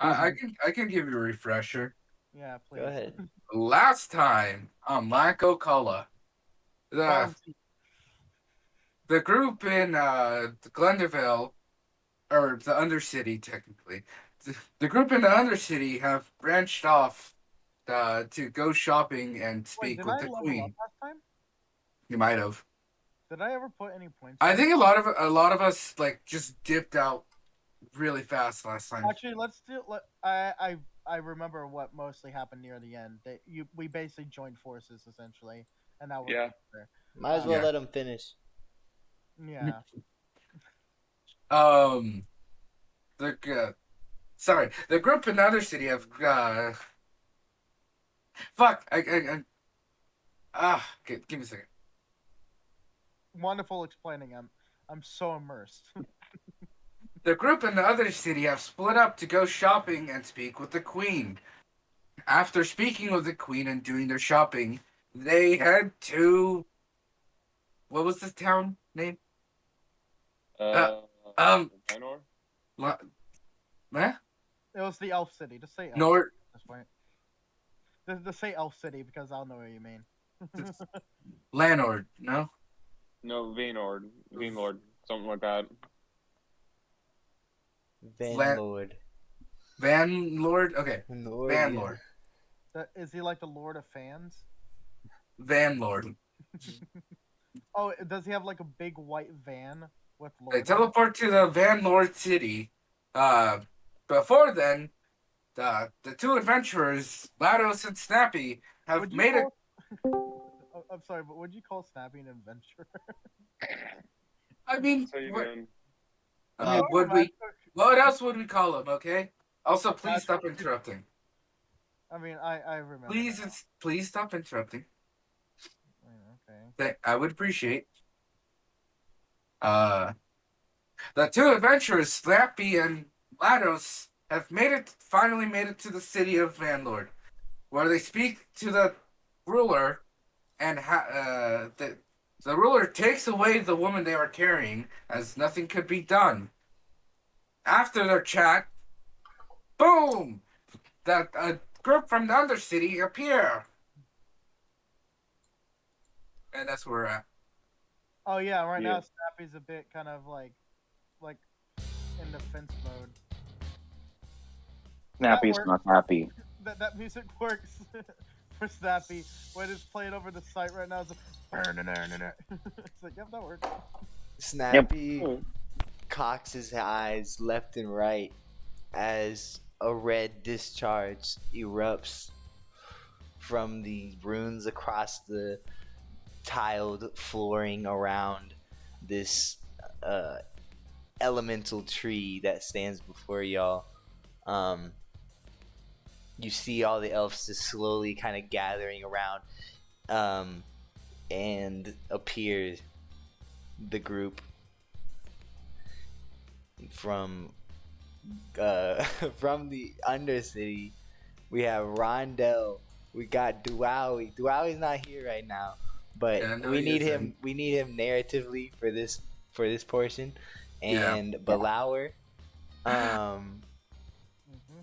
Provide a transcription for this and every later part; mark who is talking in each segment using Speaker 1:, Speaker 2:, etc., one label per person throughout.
Speaker 1: I can give you a refresher.
Speaker 2: Yeah,
Speaker 3: Go
Speaker 2: please.
Speaker 3: ahead.
Speaker 1: Last time on Lanco Cola, the
Speaker 2: Bounty.
Speaker 1: the group in Glendale, or the Undercity technically, the group in the Undercity have branched off to go shopping and
Speaker 2: Wait,
Speaker 1: speak
Speaker 2: did
Speaker 1: with
Speaker 2: I
Speaker 1: the
Speaker 2: level up
Speaker 1: Queen.
Speaker 2: last time?
Speaker 1: You might have.
Speaker 2: Did I ever put any points
Speaker 1: I
Speaker 2: in?
Speaker 1: think a lot of us like just dipped out really fast last time.
Speaker 2: Actually, let's do. I remember what mostly happened near the end. We basically joined forces essentially, and that worked
Speaker 4: Yeah.
Speaker 2: out there.
Speaker 3: Might as well
Speaker 1: Yeah.
Speaker 3: let him finish.
Speaker 2: Yeah.
Speaker 1: Um. The sorry, the group in the Undercity have fuck. Okay, give me a second.
Speaker 2: Wonderful explaining. I'm so immersed.
Speaker 1: The group in the other city have split up to go shopping and speak with the Queen. After speaking with the Queen and doing their shopping, they head to what was the town name? Uh,
Speaker 4: Uh,
Speaker 1: um,
Speaker 4: Minor?
Speaker 1: La, eh?
Speaker 2: It was the Elf City. Just say Elf City
Speaker 1: Nord,
Speaker 2: at this point. Just say Elf City because I'll know what you mean.
Speaker 1: Lanord, no?
Speaker 4: No, Vaynord. Vaynlord. Something like that.
Speaker 1: Van,
Speaker 3: Vanlord.
Speaker 1: Van Lord? Okay.
Speaker 3: Lord,
Speaker 1: Van
Speaker 3: yeah.
Speaker 1: Lord.
Speaker 2: Is he like the Lord of Fans?
Speaker 1: Van Lord.
Speaker 2: Oh, does he have like a big white van with
Speaker 1: They
Speaker 2: Lord on it?
Speaker 1: teleport to the Van Lord city. Uh, Before then, the two adventurers, Lados and Snappy, have
Speaker 2: Would you
Speaker 1: made it.
Speaker 2: call? I'm sorry, but would you call Snappy an adventurer?
Speaker 1: I mean,
Speaker 4: That's how you
Speaker 1: what?
Speaker 4: doing.
Speaker 1: I
Speaker 2: Oh,
Speaker 1: mean, would
Speaker 2: man.
Speaker 1: we? What else would we call him? Okay. Also, please stop
Speaker 2: Naturally.
Speaker 1: interrupting.
Speaker 2: I mean, I remember now.
Speaker 1: Please stop interrupting.
Speaker 2: Okay.
Speaker 1: That I would appreciate. Uh, the two adventurers, Snappy and Lados, have finally made it to the city of Vanlord, where they speak to the ruler, and the ruler takes away the woman they are carrying, as nothing could be done. After their chat, boom! That a group from the Undercity appear, and that's where we're at.
Speaker 2: Oh yeah, right
Speaker 4: Yeah.
Speaker 2: now Snappy's a bit kind of like in defense mode. That
Speaker 5: Snappy's
Speaker 2: works.
Speaker 5: not happy.
Speaker 2: That music works for Snappy. When it's playing over the site right now, it's like, it's like, yep, that works.
Speaker 5: Yep.
Speaker 3: Snappy
Speaker 4: Oh,
Speaker 3: cocks his eyes left and right as a red discharge erupts from the runes across the tiled flooring around this uh, elemental tree that stands before y'all. Um, you see all the elves just slowly kind of gathering around, and appears the group from from the Undercity. We have Rondell. We got Duawi. Duawi's not here right now, but
Speaker 1: Yeah, no,
Speaker 3: we
Speaker 1: he
Speaker 3: need
Speaker 1: isn't.
Speaker 3: him. We need him narratively for this portion.
Speaker 1: Yeah,
Speaker 3: And Balower, um,
Speaker 2: Hmm.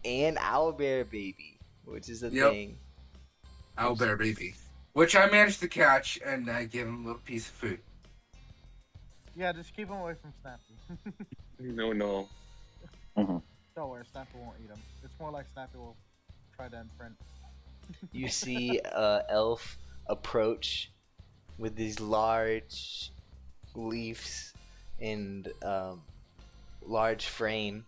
Speaker 3: and Owlbear Baby, which is a
Speaker 1: yep,
Speaker 3: thing.
Speaker 1: owlbear baby, which I managed to catch, and I gave him a little piece of food.
Speaker 2: Yeah, just keep him away from Snappy.
Speaker 4: no, no.
Speaker 5: Hmm.
Speaker 2: Don't worry, Snappy won't eat him. It's more like Snappy will try to imprint.
Speaker 3: You see elf approach with these large leaves and large frame.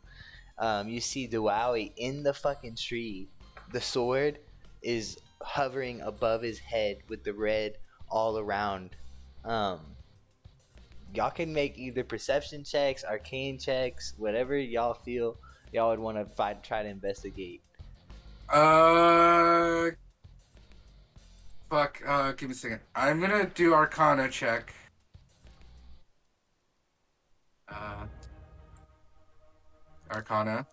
Speaker 3: You see Duawi in the fucking tree. The sword is hovering above his head with the red all around. Um, y'all can make either perception checks, arcane checks, whatever y'all feel y'all would want to try to investigate.
Speaker 1: Uh, Fuck. Give me a second. I'm gonna do Arcana check. Uh, Arcana.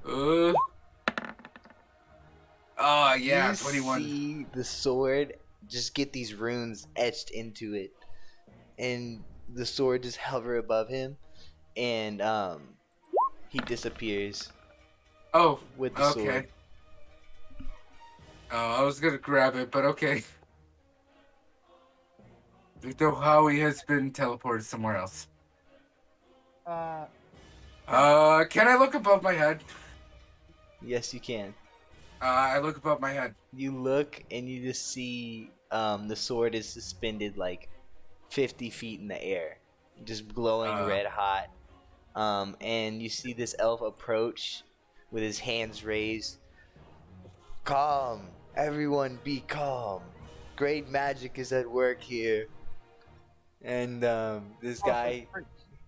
Speaker 1: Uh. Oh yeah,
Speaker 3: You
Speaker 1: 21.
Speaker 3: see the sword just get these runes etched into it, and the sword just hover above him, and he disappears
Speaker 1: Oh,
Speaker 3: with the
Speaker 1: okay.
Speaker 3: sword.
Speaker 1: Oh, I was gonna grab it, but okay. Though Howie has been teleported somewhere else.
Speaker 2: Uh,
Speaker 1: Can I look above my head?
Speaker 3: Yes, you can.
Speaker 1: I look above my head.
Speaker 3: You look and you just see the sword is suspended like 50 feet in the air, just glowing red hot. And you see this elf approach with his hands raised. Calm, everyone, be calm. Great magic is at work here. And this guy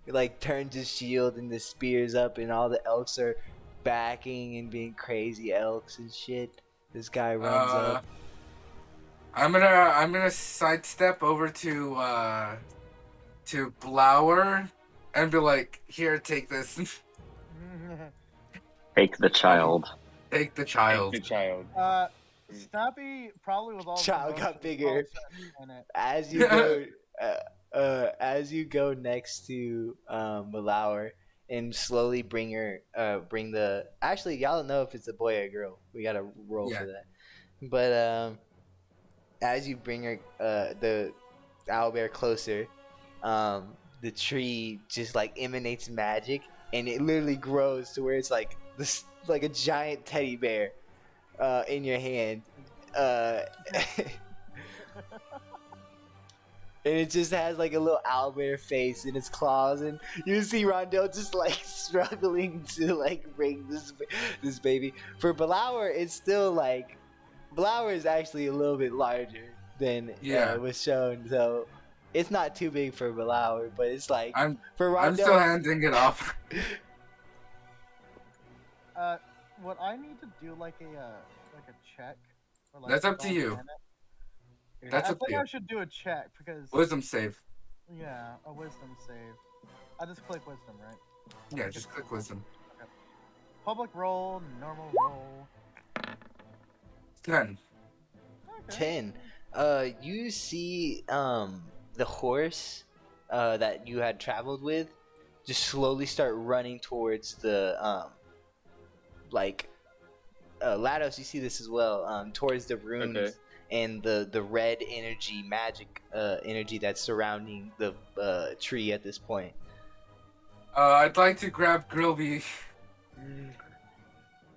Speaker 3: like turns his shield and the spears up, and all the elks are backing and being crazy elks and shit. This guy runs up.
Speaker 1: I'm gonna sidestep over to Blower and be like, here, take this.
Speaker 5: Take the child.
Speaker 1: Take the child.
Speaker 4: The child.
Speaker 2: Snappy probably with all the
Speaker 3: Child got
Speaker 2: emotions,
Speaker 3: bigger.
Speaker 2: also in it.
Speaker 3: As you go, as you go next to Malauer and slowly bring the. Actually, y'all don't know if it's a boy or a girl. We gotta roll for that. But as you bring her, the owlbear closer, the tree just like emanates magic, and it literally grows to where it's like this, like a giant teddy bear, in your hand. And it just has like a little owlbear face in its claws, and you see Rondell just like struggling to like bring this baby. For Blower, it's still like Blower is actually a little bit larger than was shown, so it's not too big for Blower, but it's like for Rondell.
Speaker 1: I'm still handing it off.
Speaker 2: What I need to do like a check. Or like
Speaker 1: That's up to you. That's
Speaker 2: I
Speaker 1: up to
Speaker 2: think
Speaker 1: you.
Speaker 2: I should do a check because
Speaker 1: Wisdom save.
Speaker 2: Yeah, a wisdom save. I just click wisdom, right?
Speaker 1: Yeah, just click wisdom.
Speaker 2: Okay. Public roll, normal roll.
Speaker 1: 10.
Speaker 2: Okay.
Speaker 3: 10. You see the horse that you had traveled with just slowly start running towards the Lados, you see this as well, towards the runes and the red energy, magic energy that's surrounding the tree at this point.
Speaker 1: I'd like to grab Grilby.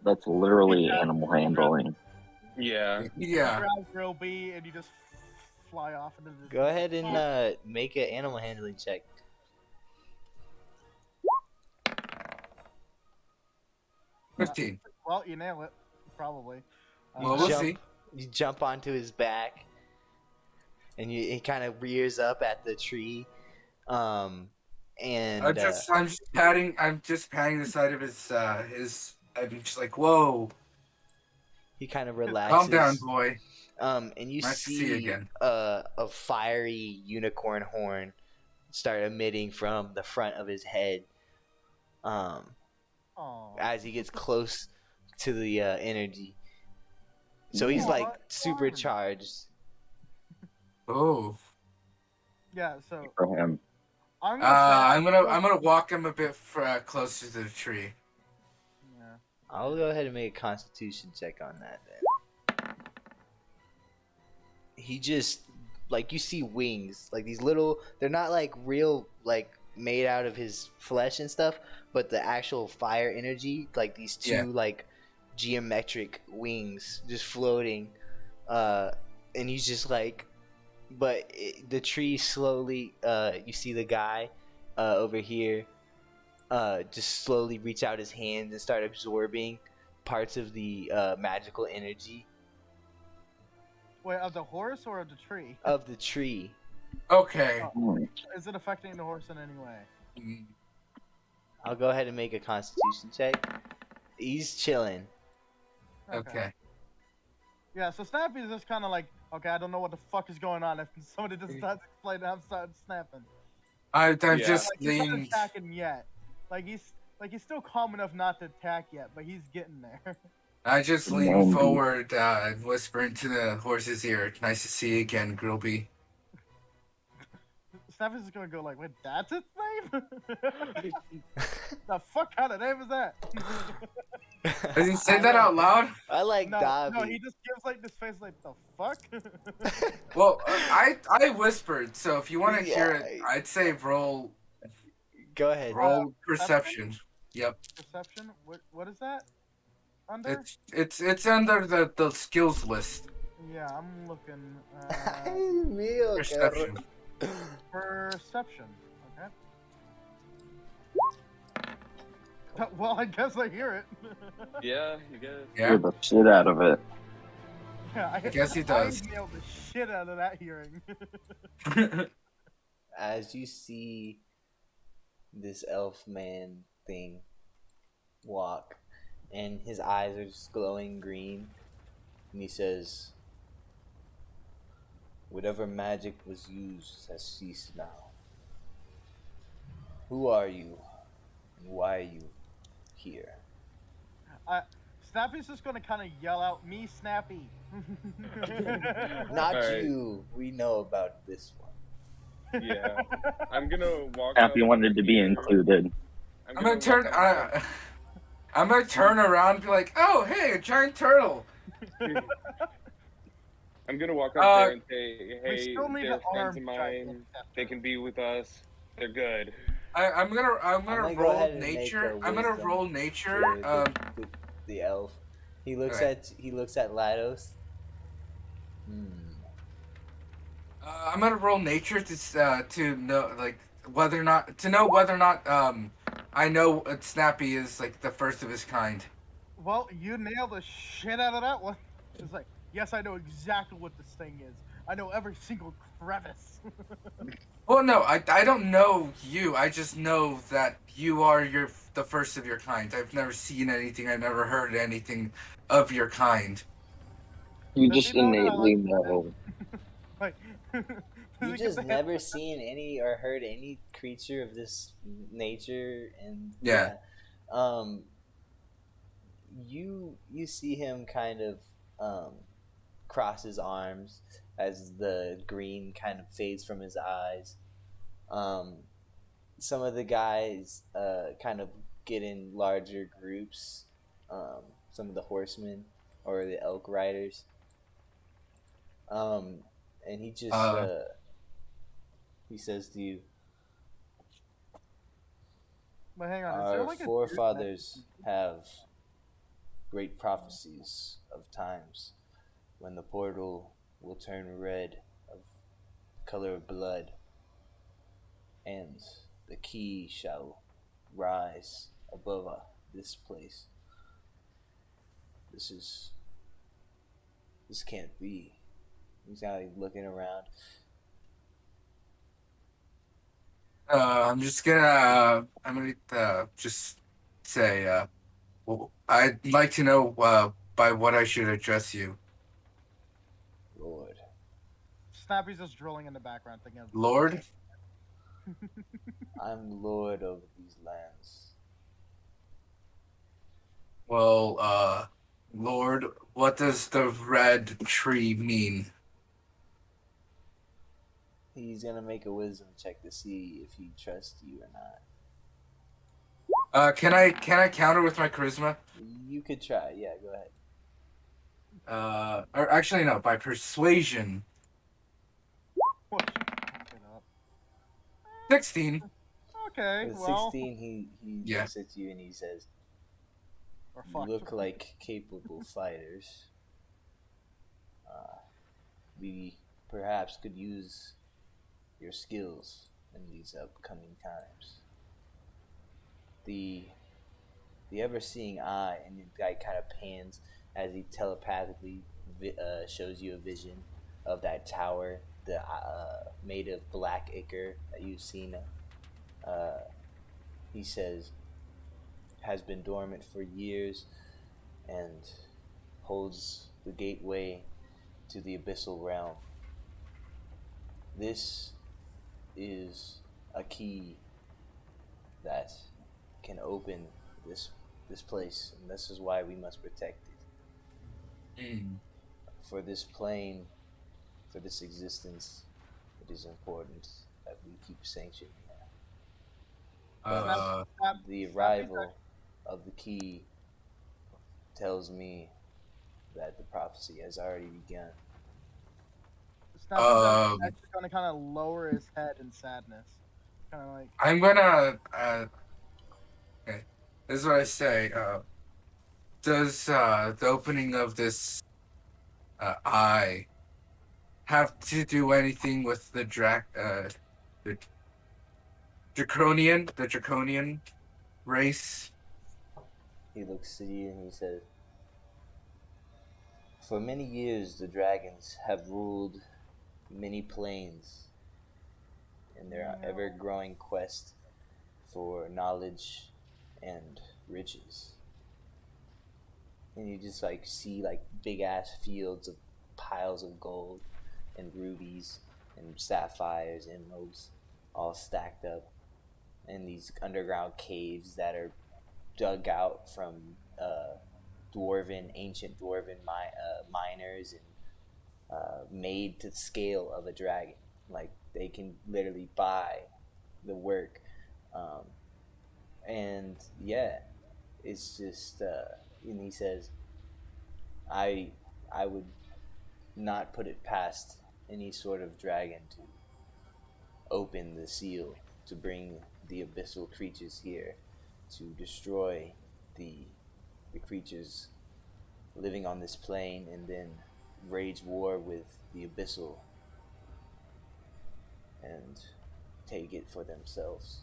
Speaker 5: That's literally animal handling.
Speaker 4: Yeah.
Speaker 1: Yeah.
Speaker 2: Grab Grill B and you just fly off into the.
Speaker 3: Go ahead and make an animal handling check.
Speaker 2: Uh,
Speaker 1: 15.
Speaker 2: Well, you nail it, probably.
Speaker 1: Well, we'll see.
Speaker 3: You jump onto his back, and he kind of rears up at the tree, and
Speaker 1: I'm just patting the side of his I'm just like, whoa.
Speaker 3: He kind of relaxes.
Speaker 1: Calm down, boy.
Speaker 3: And you
Speaker 1: nice to see you again.
Speaker 3: A fiery unicorn horn start emitting from the front of his head. As he gets close to the energy. So he's like supercharged.
Speaker 1: Oh.
Speaker 2: Yeah. So
Speaker 5: For him.
Speaker 1: I'm gonna walk him a bit closer to the tree.
Speaker 2: Yeah.
Speaker 3: I'll go ahead and make a Constitution check on that then. He just you see wings, like these little. They're not like real, like made out of his flesh and stuff, but the actual fire energy, like these two like geometric wings just floating, and he's just like. But the tree slowly, you see the guy over here just slowly reach out his hands and start absorbing parts of the magical energy.
Speaker 2: Wait, of the horse or of the tree?
Speaker 3: Of the tree.
Speaker 1: Okay.
Speaker 2: Is it affecting the horse in any way?
Speaker 3: I'll go ahead and make a Constitution check. He's chilling.
Speaker 1: Okay.
Speaker 2: Yeah, so Snappy's just kind of like, okay, I don't know what the fuck is going on. If somebody just starts explaining, I'm starting snapping.
Speaker 1: I'm just
Speaker 2: He's not attacking yet. He's still calm enough not to attack yet, but he's getting there.
Speaker 1: I just lean forward and whisper into the horse's ear. Nice to see you again, Grilby.
Speaker 2: Snappy's just gonna go like, wait, that's its name? The fuck kind of name is that?
Speaker 1: Does he say
Speaker 3: I
Speaker 1: that
Speaker 3: like-
Speaker 1: out loud?
Speaker 3: I like
Speaker 2: No,
Speaker 3: Dobby.
Speaker 2: he just gives like this face like, the fuck?
Speaker 1: Well, I whispered, so if you want to hear it,
Speaker 3: Yeah.
Speaker 1: I'd say roll
Speaker 3: Go ahead.
Speaker 1: roll perception. Yep,
Speaker 2: Perception? What is that? Under?
Speaker 1: it's under the skills list.
Speaker 2: Yeah, I'm looking.
Speaker 3: Ay, mío, qué
Speaker 1: Perception.
Speaker 2: Perception. Okay. Well, I guess I hear it.
Speaker 4: Yeah, you guys.
Speaker 1: Yeah,
Speaker 5: Hear the shit out of it.
Speaker 2: Yeah,
Speaker 1: I guess he does.
Speaker 2: I nailed the shit out of that hearing.
Speaker 3: As you see this elf man thing walk, and his eyes are just glowing green, and he says, "Whatever magic was used has ceased now. Who are you, and why are you here?"
Speaker 2: Snappy's just gonna kind of yell out, "Me, Snappy."
Speaker 3: Not
Speaker 4: Alright.
Speaker 3: you. We know about this one.
Speaker 4: Yeah. I'm gonna walk
Speaker 5: Happy
Speaker 4: up
Speaker 5: wanted to be
Speaker 4: here.
Speaker 5: included.
Speaker 1: I'm gonna
Speaker 4: walk
Speaker 1: turn.
Speaker 4: up
Speaker 1: I'm gonna turn around and be like, "Oh, hey, a giant turtle."
Speaker 4: I'm gonna walk up there and say,
Speaker 2: We
Speaker 4: "Hey,
Speaker 2: still need
Speaker 4: they're
Speaker 2: an
Speaker 4: friends
Speaker 2: armed
Speaker 4: of
Speaker 2: giant
Speaker 4: mine.
Speaker 2: scepter.
Speaker 4: They can be with us. They're good."
Speaker 1: I'm gonna
Speaker 3: gonna go
Speaker 1: roll
Speaker 3: ahead and make
Speaker 1: nature.
Speaker 3: a
Speaker 1: I'm gonna
Speaker 3: wisdom
Speaker 1: roll nature.
Speaker 3: for the elf. He looks
Speaker 1: Okay.
Speaker 3: at Lados.
Speaker 1: I'm gonna roll nature to know whether or not I know Snappy is like the first of his kind.
Speaker 2: Well, you nailed the shit out of that one. It's like, yes, I know exactly what this thing is. I know every single crevice.
Speaker 1: Well, no, I don't know you. I just know that you are the first of your kind. I've never seen anything. I've never heard anything of your kind.
Speaker 5: You
Speaker 2: Does
Speaker 5: just
Speaker 2: he know that I
Speaker 5: innately
Speaker 2: like
Speaker 5: know.
Speaker 2: Like,
Speaker 3: You
Speaker 2: does he
Speaker 3: just
Speaker 2: get the-
Speaker 3: never seen any or heard any creature of this nature, and
Speaker 1: Yeah.
Speaker 3: you see him kind of cross his arms as the green kind of fades from his eyes. Some of the guys kind of get in larger groups. Some of the horsemen or the elk riders. And he just he says to you,
Speaker 2: But hang on, is there
Speaker 3: "Our
Speaker 2: like a
Speaker 3: forefathers have great prophecies of times when the portal will turn red of color of blood, and the key shall rise above this place. This can't be." He's kind of looking around.
Speaker 1: I'm gonna just say, well, I'd like to know by what I should address you.
Speaker 3: Lord,
Speaker 2: Snappy's just drilling in the background thinking of
Speaker 1: Lord?
Speaker 3: I'm lord over these lands.
Speaker 1: Well, Lord, what does the red tree mean?
Speaker 3: He's gonna make a wisdom check to see if he trusts you or not.
Speaker 1: Can I counter with my charisma?
Speaker 3: You could try. Yeah, go ahead.
Speaker 1: Or actually no, by persuasion.
Speaker 2: What? Fuck it up.
Speaker 1: 16.
Speaker 2: Okay,
Speaker 3: With
Speaker 2: well,
Speaker 3: 16, he
Speaker 1: Yeah.
Speaker 3: looks at you and he says,
Speaker 2: or
Speaker 3: "You
Speaker 2: fuck.
Speaker 3: look like capable fighters. We perhaps could use your skills in these upcoming times." The ever-seeing eye, and the guy kind of pans as he telepathically shows you a vision of that tower, the made of black ichor that you've seen. He says, has been dormant for years and holds the gateway to the abyssal realm. This is a key that can open this place, and this is why we must protect it.
Speaker 1: Mm.
Speaker 3: For this plane, for this existence, it is important that we keep sanctioning.
Speaker 1: Uh,
Speaker 3: The arrival of the key tells me that the prophecy has already begun.
Speaker 2: Snappy's
Speaker 1: um,
Speaker 2: actually gonna kind of lower his head in sadness, kind of like.
Speaker 1: I'm gonna. Okay, this is what I say. Does the opening of this eye have to do anything with the the draconian race?
Speaker 3: He looks at you and he says, "For many years, the dragons have ruled many planes in their ever growing quest for knowledge and riches." And you just like see like big ass fields of piles of gold and rubies and sapphires, emeralds, all stacked up in these underground caves that are dug out from ancient dwarven miners and made to the scale of a dragon. Like they can literally buy the work, um, and yeah, it's just. And he says, "I I would not put it past any sort of dragon to open the seal to bring the abyssal creatures here to destroy the the creatures living on this plane and then wage war with the abyssal and take it for themselves."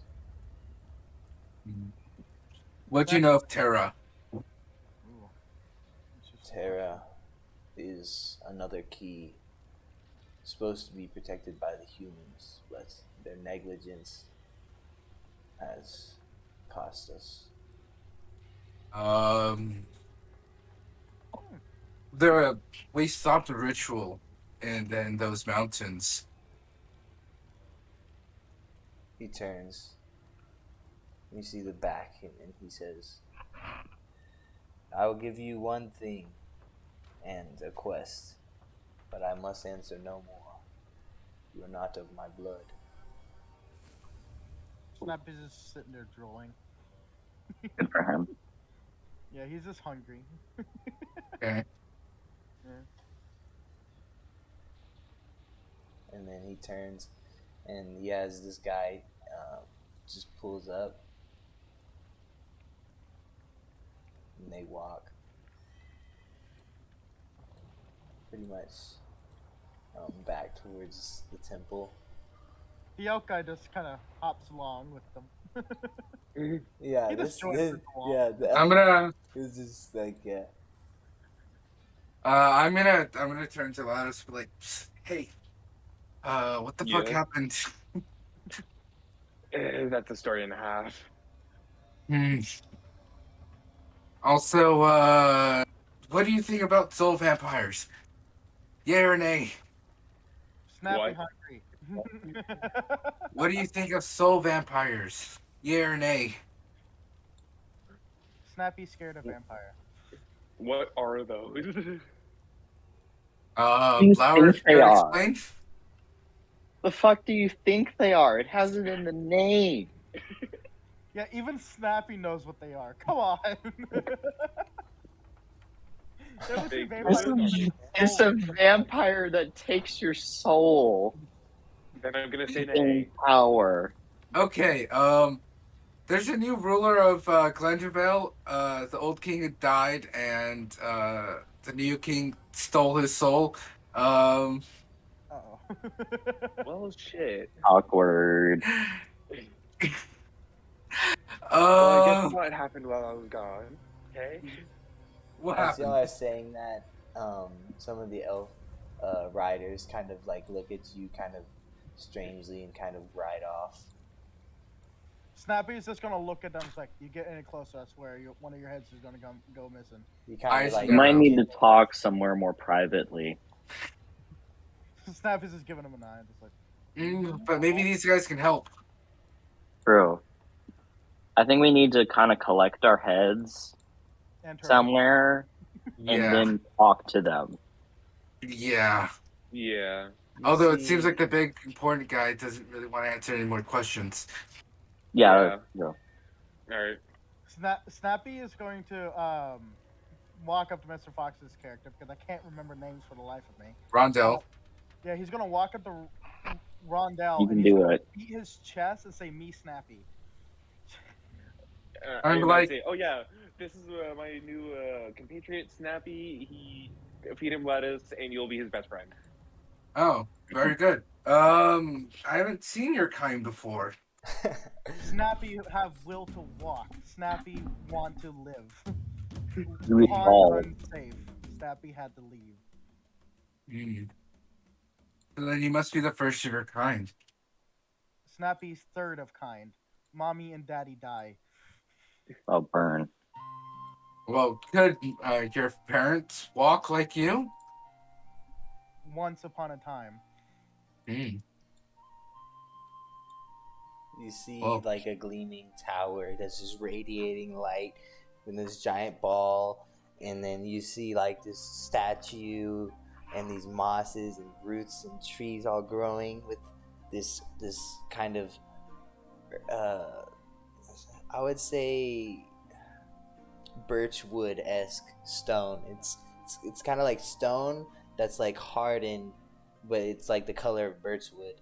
Speaker 1: What do you know of Terra?
Speaker 2: Ooh, interesting
Speaker 3: Terra is another key supposed to be protected by the humans, but their negligence has cost us.
Speaker 1: Um, we stopped a ritual in those mountains.
Speaker 3: He turns. You see the back, and he says, "I will give you one thing and a quest, but I must answer no more. You are not of my blood."
Speaker 2: Snappy's just sitting there drooling.
Speaker 5: Good for him.
Speaker 2: Yeah, he's just hungry.
Speaker 1: Okay.
Speaker 2: Yeah.
Speaker 3: And then he turns, and he has this guy just pulls up, and they walk pretty much back towards the temple.
Speaker 2: The elk guy just kind of hops along with them.
Speaker 3: Yeah,
Speaker 2: He just joins
Speaker 3: this
Speaker 2: the wall.
Speaker 3: yeah, the
Speaker 1: I'm
Speaker 3: elk
Speaker 1: gonna
Speaker 3: is just like yeah.
Speaker 1: I'm gonna turn to Lattice and be like, "Psst, hey, what the fuck
Speaker 4: Yeah.
Speaker 1: happened?"
Speaker 4: That's a story and a half.
Speaker 1: Hmm. Also, what do you think about soul vampires? Yay or nay?
Speaker 2: Snappy
Speaker 4: What?
Speaker 2: hungry.
Speaker 1: What do you think of soul vampires? Yay or nay?
Speaker 2: Snappy scared of vampire.
Speaker 4: What are those?
Speaker 5: Do you
Speaker 1: Blower,
Speaker 5: think
Speaker 1: care
Speaker 5: they
Speaker 1: to
Speaker 5: are?
Speaker 1: explain?
Speaker 5: The fuck do you think they are? It has it in the name.
Speaker 2: Yeah, even Snappy knows what they are. Come on. There was
Speaker 4: They
Speaker 2: a
Speaker 5: It's
Speaker 2: vampire.
Speaker 4: could.
Speaker 5: it's a vampire that takes your soul
Speaker 4: Then I'm gonna say
Speaker 5: in
Speaker 4: nay.
Speaker 5: power.
Speaker 1: Okay, there's a new ruler of Glendravel. The old king had died, and the new king stole his soul. Um,
Speaker 2: Uh-oh.
Speaker 4: Well, shit.
Speaker 5: Awkward.
Speaker 4: Well, I guess
Speaker 1: uh,
Speaker 4: a lot happened while I was gone. Okay.
Speaker 1: what
Speaker 3: As y'all
Speaker 1: happened?
Speaker 3: are saying that, some of the elf riders kind of like look at you kind of strangely and kind of ride off.
Speaker 2: Snappy's just gonna look at them. It's like, you get any closer, I swear, one of your heads is gonna go missing.
Speaker 3: You kind
Speaker 1: Eyes
Speaker 3: of like
Speaker 5: You might
Speaker 1: narrow.
Speaker 5: need to talk somewhere more privately.
Speaker 2: Snappy's just giving him an eye, just like.
Speaker 1: But maybe these guys can help.
Speaker 5: True. I think we need to kind of collect our heads
Speaker 2: And turn
Speaker 5: somewhere and
Speaker 1: Yeah,
Speaker 5: then talk to them.
Speaker 1: yeah.
Speaker 4: Yeah.
Speaker 1: Although it seems
Speaker 3: see-
Speaker 1: like the big important guy doesn't really want to answer any more questions.
Speaker 5: Yeah.
Speaker 4: All right.
Speaker 2: Snappy is going to walk up to Mr. Fox's character because I can't remember names for the life of me.
Speaker 1: Rondell.
Speaker 2: Yeah, he's gonna walk up to Rondell
Speaker 5: You
Speaker 2: and
Speaker 5: can
Speaker 2: he's
Speaker 5: do
Speaker 2: gonna
Speaker 5: it.
Speaker 2: beat his chest and say, "Me Snappy."
Speaker 1: I'm
Speaker 4: And I
Speaker 1: like,
Speaker 4: say, oh yeah, this is my new compatriot, Snappy. He feed him lettuce, and you'll be his best friend.
Speaker 1: oh, very good. I haven't seen your kind before.
Speaker 2: Snappy have will to walk. Snappy want to live.
Speaker 5: We
Speaker 2: Pond
Speaker 5: all.
Speaker 2: unsafe. Snappy had to leave.
Speaker 1: Hmm. So then you must be the first of your kind.
Speaker 2: Snappy's third of kind. Mommy and Daddy die.
Speaker 5: Oh, burn.
Speaker 1: Well, could your parents walk like you?
Speaker 2: Once upon a time.
Speaker 1: Hmm.
Speaker 3: You see
Speaker 1: Well,
Speaker 3: like a gleaming tower that's just radiating light with this giant ball, and then you see like this statue and these mosses and roots and trees all growing with this kind of uh, I would say birchwood-esque stone. It's kind of like stone that's like hardened, but it's like the color of birchwood.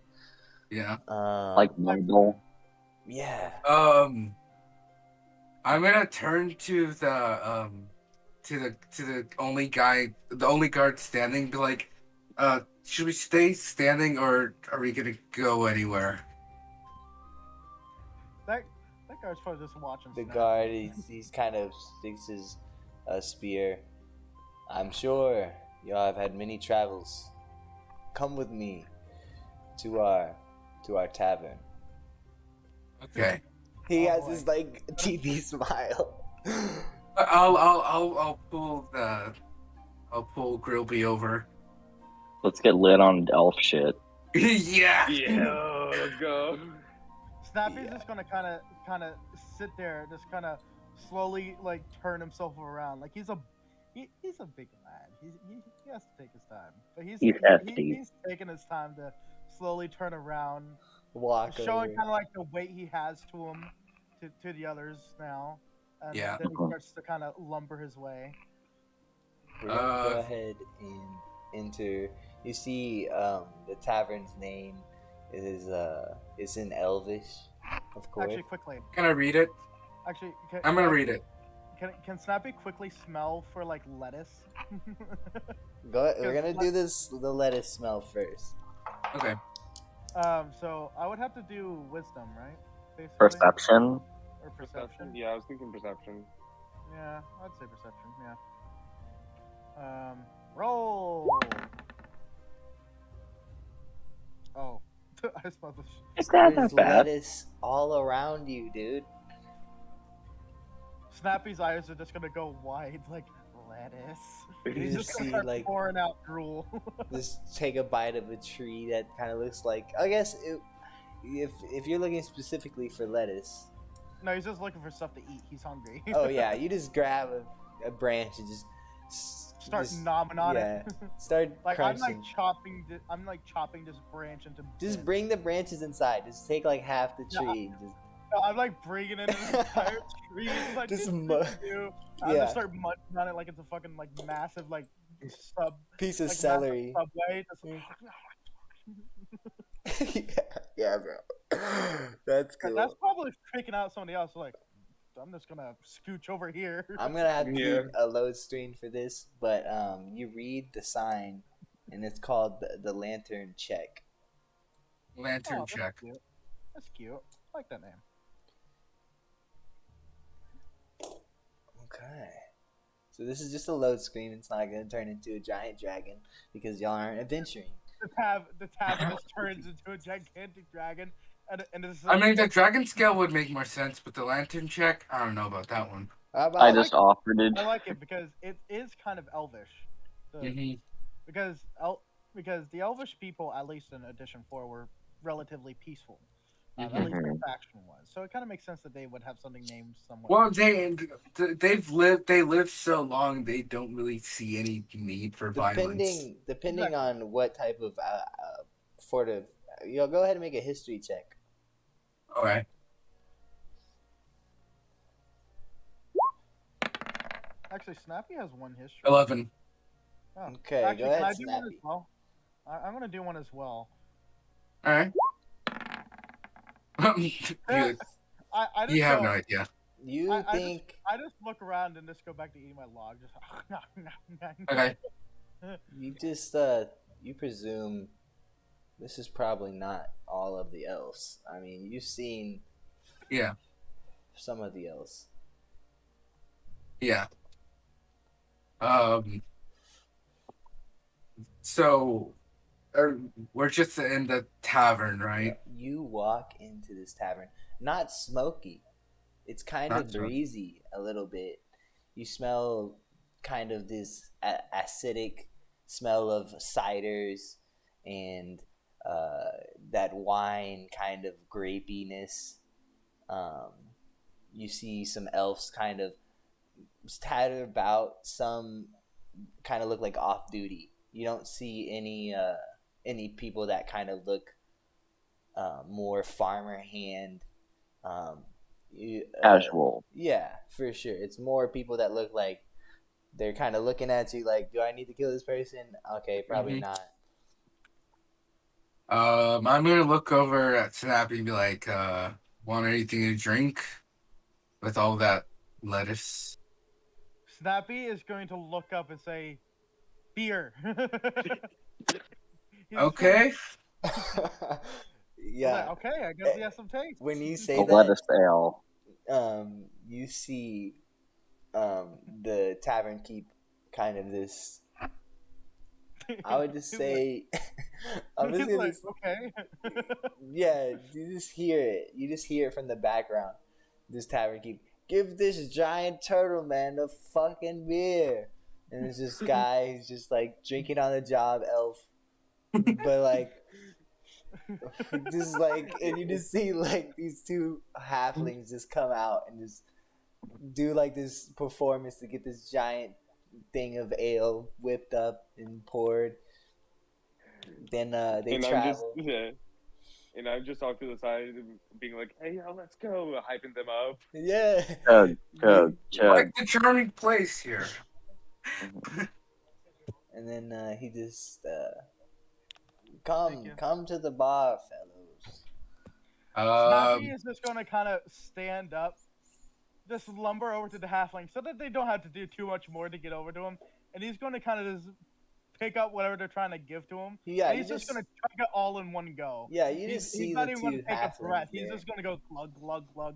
Speaker 1: yeah.
Speaker 5: Like marble.
Speaker 3: Yeah.
Speaker 1: I'm gonna turn to the only guy, the only guard standing. Be like, should we stay standing or are we gonna go anywhere?
Speaker 2: That guy's probably just watching.
Speaker 3: The
Speaker 2: Snappy.
Speaker 3: guard, he's kind of sticks his spear. I'm sure y'all have had many travels. Come with me to our tavern.
Speaker 1: Okay.
Speaker 3: He
Speaker 2: Oh,
Speaker 3: has
Speaker 2: boy.
Speaker 3: this like TV smile.
Speaker 1: I'll pull Grilby over.
Speaker 5: Let's get lit on elf shit.
Speaker 1: Yeah.
Speaker 4: Yeah, let's go.
Speaker 2: Snappy's
Speaker 3: Yeah.
Speaker 2: just gonna kind of sit there, just kind of slowly like turn himself around. Like he's a big lad. He has to take his time, but
Speaker 5: He's
Speaker 2: he's
Speaker 5: hefty.
Speaker 2: taking his time to slowly turn around,
Speaker 3: Walk
Speaker 2: showing
Speaker 3: over.
Speaker 2: kind of like the weight he has to him, to the others now, and
Speaker 1: Yeah.
Speaker 2: then he starts to kind of lumber his way.
Speaker 3: We're gonna go ahead and enter. You see, the tavern's name is in Elvish, of course.
Speaker 2: Actually, quickly.
Speaker 1: Can I read it?
Speaker 2: Actually,
Speaker 1: I'm gonna read it.
Speaker 2: Can Snappy quickly smell for like lettuce?
Speaker 3: We're gonna do the lettuce smell first.
Speaker 1: Okay.
Speaker 2: So I would have to do wisdom, right? Basically.
Speaker 5: Perception.
Speaker 2: Or perception.
Speaker 4: Yeah, I was thinking perception.
Speaker 2: Yeah, I'd say perception. Yeah. Roll. Oh, I smelled this.
Speaker 5: Is that
Speaker 3: There's
Speaker 5: not bad?
Speaker 3: lettuce all around you, dude.
Speaker 2: Snappy's eyes are just gonna go wide, like lettuce.
Speaker 3: You
Speaker 2: He's
Speaker 3: just
Speaker 2: just gonna
Speaker 3: see,
Speaker 2: start
Speaker 3: like-
Speaker 2: pouring out drool.
Speaker 3: Just take a bite of a tree that kind of looks like. I guess if you're looking specifically for lettuce,
Speaker 2: No, he's just looking for stuff to eat. He's hungry.
Speaker 3: oh yeah, you just grab a branch and just
Speaker 2: Start
Speaker 3: just-
Speaker 2: nomming on
Speaker 3: yeah,
Speaker 2: it.
Speaker 3: start
Speaker 2: Like
Speaker 3: crunching.
Speaker 2: I'm like chopping this branch into.
Speaker 3: Just
Speaker 2: bits.
Speaker 3: bring the branches inside. Just take like half the
Speaker 2: Yeah.
Speaker 3: tree. And
Speaker 2: No, I'm like bringing in an entire tree. It's like,
Speaker 3: Just
Speaker 2: "This is
Speaker 3: mu-
Speaker 2: what you do." I'm
Speaker 3: yeah.
Speaker 2: gonna start munching on it like it's a fucking like massive like sub
Speaker 3: piece of
Speaker 2: like
Speaker 3: celery.
Speaker 2: massive subway. Just,
Speaker 3: yeah, bro. That's cool.
Speaker 2: That's probably freaking out somebody else. Like, I'm just gonna scooch over here.
Speaker 3: I'm gonna have to
Speaker 4: Yeah.
Speaker 3: keep a load screen for this, but you read the sign, and it's called the Lantern Check.
Speaker 1: Lantern
Speaker 2: that's
Speaker 1: check.
Speaker 2: Cute. That's cute. I like that name.
Speaker 3: Okay. So this is just a load screen. It's not gonna turn into a giant dragon because y'all aren't adventuring.
Speaker 2: The tavern just turns into a gigantic dragon, and this is
Speaker 1: I mean, the dragon scale would make more sense, but the lantern check, I don't know about that one.
Speaker 3: How about
Speaker 5: I just offered it.
Speaker 2: I like it because it is kind of elvish.
Speaker 1: Mhm.
Speaker 2: Because the elvish people, at least in edition 4, were relatively peaceful. At
Speaker 1: Mhm.
Speaker 2: least their
Speaker 5: Mhm.
Speaker 2: faction was. So it kind of makes sense that they would have something named somewhat.
Speaker 1: Well, they lived so long they don't really see any need for violence.
Speaker 3: Depending on what type of fortive, go ahead and make a history check.
Speaker 1: All right,
Speaker 2: Actually, Snappy has one history.
Speaker 1: 11.
Speaker 2: Oh,
Speaker 3: Okay,
Speaker 2: actually,
Speaker 3: go
Speaker 2: can
Speaker 3: ahead,
Speaker 2: I do one as
Speaker 3: Snappy.
Speaker 2: well? I'm gonna do one as well.
Speaker 1: All right. you
Speaker 2: I
Speaker 1: you
Speaker 2: just
Speaker 1: have
Speaker 2: go.
Speaker 1: no idea.
Speaker 3: You
Speaker 2: I just
Speaker 3: think
Speaker 2: I just look around and just go back to eating my log. Just
Speaker 1: Okay.
Speaker 3: you just you presume this is probably not all of the elves. I mean, you've seen
Speaker 1: Yeah.
Speaker 3: some of the elves.
Speaker 1: Yeah. Um. So, we're just in the tavern, right?
Speaker 3: You walk into this tavern, not smoky. It's kind
Speaker 1: Not
Speaker 3: of
Speaker 1: so.
Speaker 3: breezy a little bit. You smell kind of this acidic smell of ciders and that wine kind of grapiness. Um, you see some elves kind of tattered about. Some kind of look like off duty. You don't see any people that kind of look more farmer hand. Um,
Speaker 5: Casual.
Speaker 3: yeah, for sure. It's more people that look like they're kind of looking at you like, do I need to kill this person? Okay, probably
Speaker 1: Mhm.
Speaker 3: not.
Speaker 1: I'm gonna look over at Snappy and be like, want anything to drink with all that lettuce?
Speaker 2: Snappy is going to look up and say, "Beer." He's just gonna.
Speaker 1: Okay.
Speaker 2: I was
Speaker 3: Yeah.
Speaker 2: like, okay, I guess he has some taste.
Speaker 3: When you
Speaker 5: A
Speaker 3: say that,
Speaker 5: lettuce ale.
Speaker 3: you see the tavern keep kind of this. I would just
Speaker 2: He's like-
Speaker 3: say, I'm just
Speaker 2: he's
Speaker 3: gonna.
Speaker 2: like, okay.
Speaker 3: Yeah, you just hear it. You just hear it from the background. This tavern keep give this giant turtle man a fucking beer, and it's this guy who's just like drinking on the job, elf, but like just like, and you just see like these two halflings just come out and just do like this performance to get this giant thing of ale whipped up and poured. Then they
Speaker 4: And I'm just
Speaker 3: travel.
Speaker 4: and I'm just off to the side, and being like, "Hey, yo, let's go!" Hyping them up.
Speaker 3: Yeah.
Speaker 5: Chug, chug, chug.
Speaker 1: Like the charming place here.
Speaker 3: And then he just
Speaker 2: Thank you.
Speaker 3: come to the bar, fellows.
Speaker 2: Snappy
Speaker 1: Um.
Speaker 2: is just going to kind of stand up, just lumber over to the halfling so that they don't have to do too much more to get over to him. And he's going to kind of just pick up whatever they're trying to give to him.
Speaker 3: Yeah,
Speaker 2: and
Speaker 3: you
Speaker 2: he's just
Speaker 3: just
Speaker 2: going to chug it all in one go.
Speaker 3: yeah, you just
Speaker 2: He's
Speaker 3: see
Speaker 2: not
Speaker 3: the
Speaker 2: even going
Speaker 3: two
Speaker 2: to take a breath.
Speaker 3: halflings
Speaker 2: He's
Speaker 3: there.
Speaker 2: just going to go glug, glug, glug.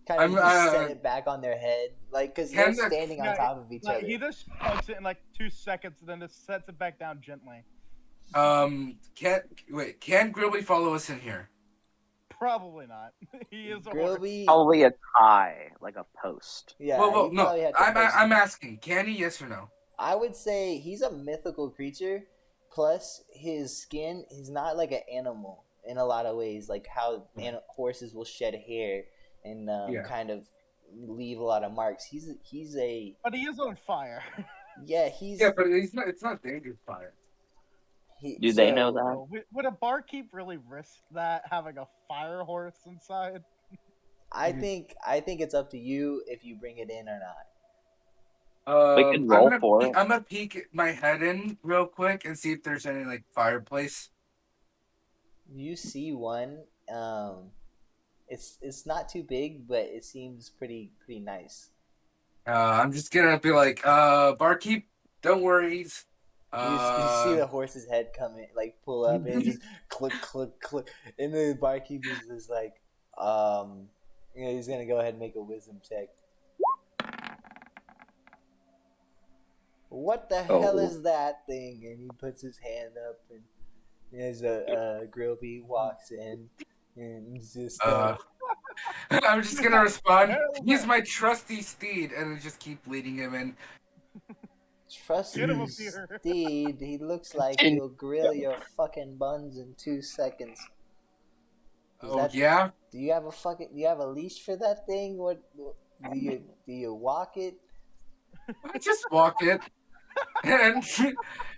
Speaker 3: Kind of
Speaker 1: I'm
Speaker 3: just set it back on their head, like because they're
Speaker 1: Can the
Speaker 3: standing on
Speaker 2: Yeah,
Speaker 3: top of each
Speaker 2: like,
Speaker 3: other.
Speaker 2: he just chugs it in like 2 seconds, then just sets it back down gently.
Speaker 1: can Grilby follow us in here?
Speaker 2: Probably not. He is a horse.
Speaker 3: Grilby,
Speaker 5: Probably a tie, like a post.
Speaker 3: yeah,
Speaker 1: Well,
Speaker 3: you
Speaker 1: no.
Speaker 3: probably had to
Speaker 1: I'm asking. Can he? Yes or no?
Speaker 3: I would say he's a mythical creature. Plus, his skin is not like an animal in a lot of ways, like how horses will shed hair and
Speaker 1: Yeah.
Speaker 3: kind of leave a lot of marks. He's a
Speaker 2: But he is on fire.
Speaker 3: yeah. He's
Speaker 1: Yeah, but he's not. It's not dangerous fire.
Speaker 5: Do they know that?
Speaker 2: So, would a barkeep really risk that, having a fire horse inside?
Speaker 3: I think it's up to you if you bring it in or not.
Speaker 5: We could roll for it.
Speaker 1: I'm gonna peek my head in real quick and see if there's any like fireplace.
Speaker 3: You see one. It's not too big, but it seems pretty nice.
Speaker 1: I'm just gonna be like, barkeep, don't worry.
Speaker 3: You see the horse's head come in, like pull up, and it just click, click, click, and the barkeep is just like, he's gonna go ahead and make a wisdom check. What the hell is that thing? And he puts his hand up, and as a Grilby walks in, and he's just
Speaker 1: I'm just gonna respond.
Speaker 2: Hell
Speaker 1: He's
Speaker 2: no.
Speaker 1: my trusty steed, and just keep leading him in.
Speaker 3: trusty
Speaker 2: Get him a beer.
Speaker 3: steed. He looks like he'll grill your fucking buns in 2 seconds. Is
Speaker 1: Oh
Speaker 3: that?
Speaker 1: yeah.
Speaker 3: Do you have a leash for that thing? What do you walk it?
Speaker 1: I just walk it, and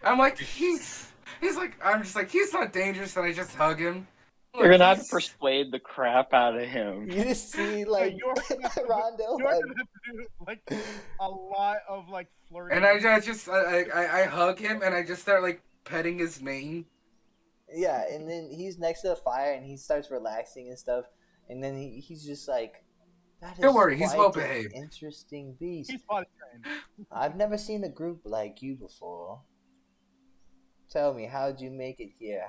Speaker 1: I'm like, he's like, I'm just like, he's not dangerous, and I just hug him.
Speaker 5: You're
Speaker 1: Look,
Speaker 5: gonna have to
Speaker 1: he's
Speaker 5: persuade the crap out of him.
Speaker 3: You just see
Speaker 2: Yeah,
Speaker 3: like Rondo.
Speaker 2: you're gonna have to do like a lot of like flirting.
Speaker 1: and I just I hug him, and I just start like petting his mane.
Speaker 3: Yeah, and then he's next to the fire and he starts relaxing and stuff, and then he's just like, "That is
Speaker 1: Don't worry, he's
Speaker 3: quite
Speaker 1: well
Speaker 3: an
Speaker 1: behaved.
Speaker 3: interesting beast.
Speaker 2: He's potty trained.
Speaker 3: I've never seen a group like you before. Tell me, how'd you make it here?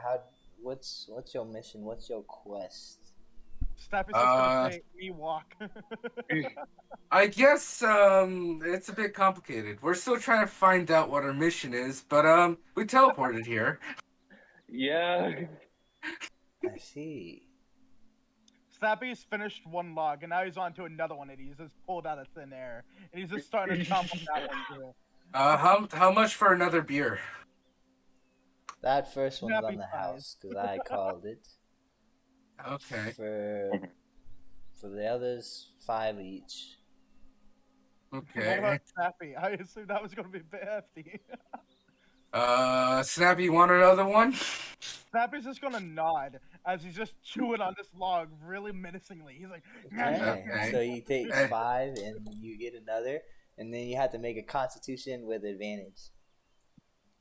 Speaker 3: What's your mission? What's your quest?"
Speaker 2: Snappy's just gonna say, "Me walk."
Speaker 1: I guess it's a bit complicated. We're still trying to find out what our mission is, but we teleported here.
Speaker 4: Yeah.
Speaker 3: I see.
Speaker 2: Snappy's finished one log and now he's on to another one and he's just pulled out of thin air and he's just starting to chomp on that one too.
Speaker 1: How much for another beer?
Speaker 3: That first one's
Speaker 2: Snappy
Speaker 3: on the
Speaker 2: size.
Speaker 3: house because I called it.
Speaker 1: Okay.
Speaker 3: For the others, 5 each.
Speaker 2: What
Speaker 1: Okay.
Speaker 2: about Snappy? I assumed that was gonna be a bit hefty.
Speaker 1: Snappy, you want another one?
Speaker 2: Snappy's just gonna nod as he's just chewing on this log really menacingly. He's like,
Speaker 3: Okay.
Speaker 1: Okay.
Speaker 3: So he takes
Speaker 1: Okay.
Speaker 3: 5 and you get another, and then you have to make a Constitution with advantage.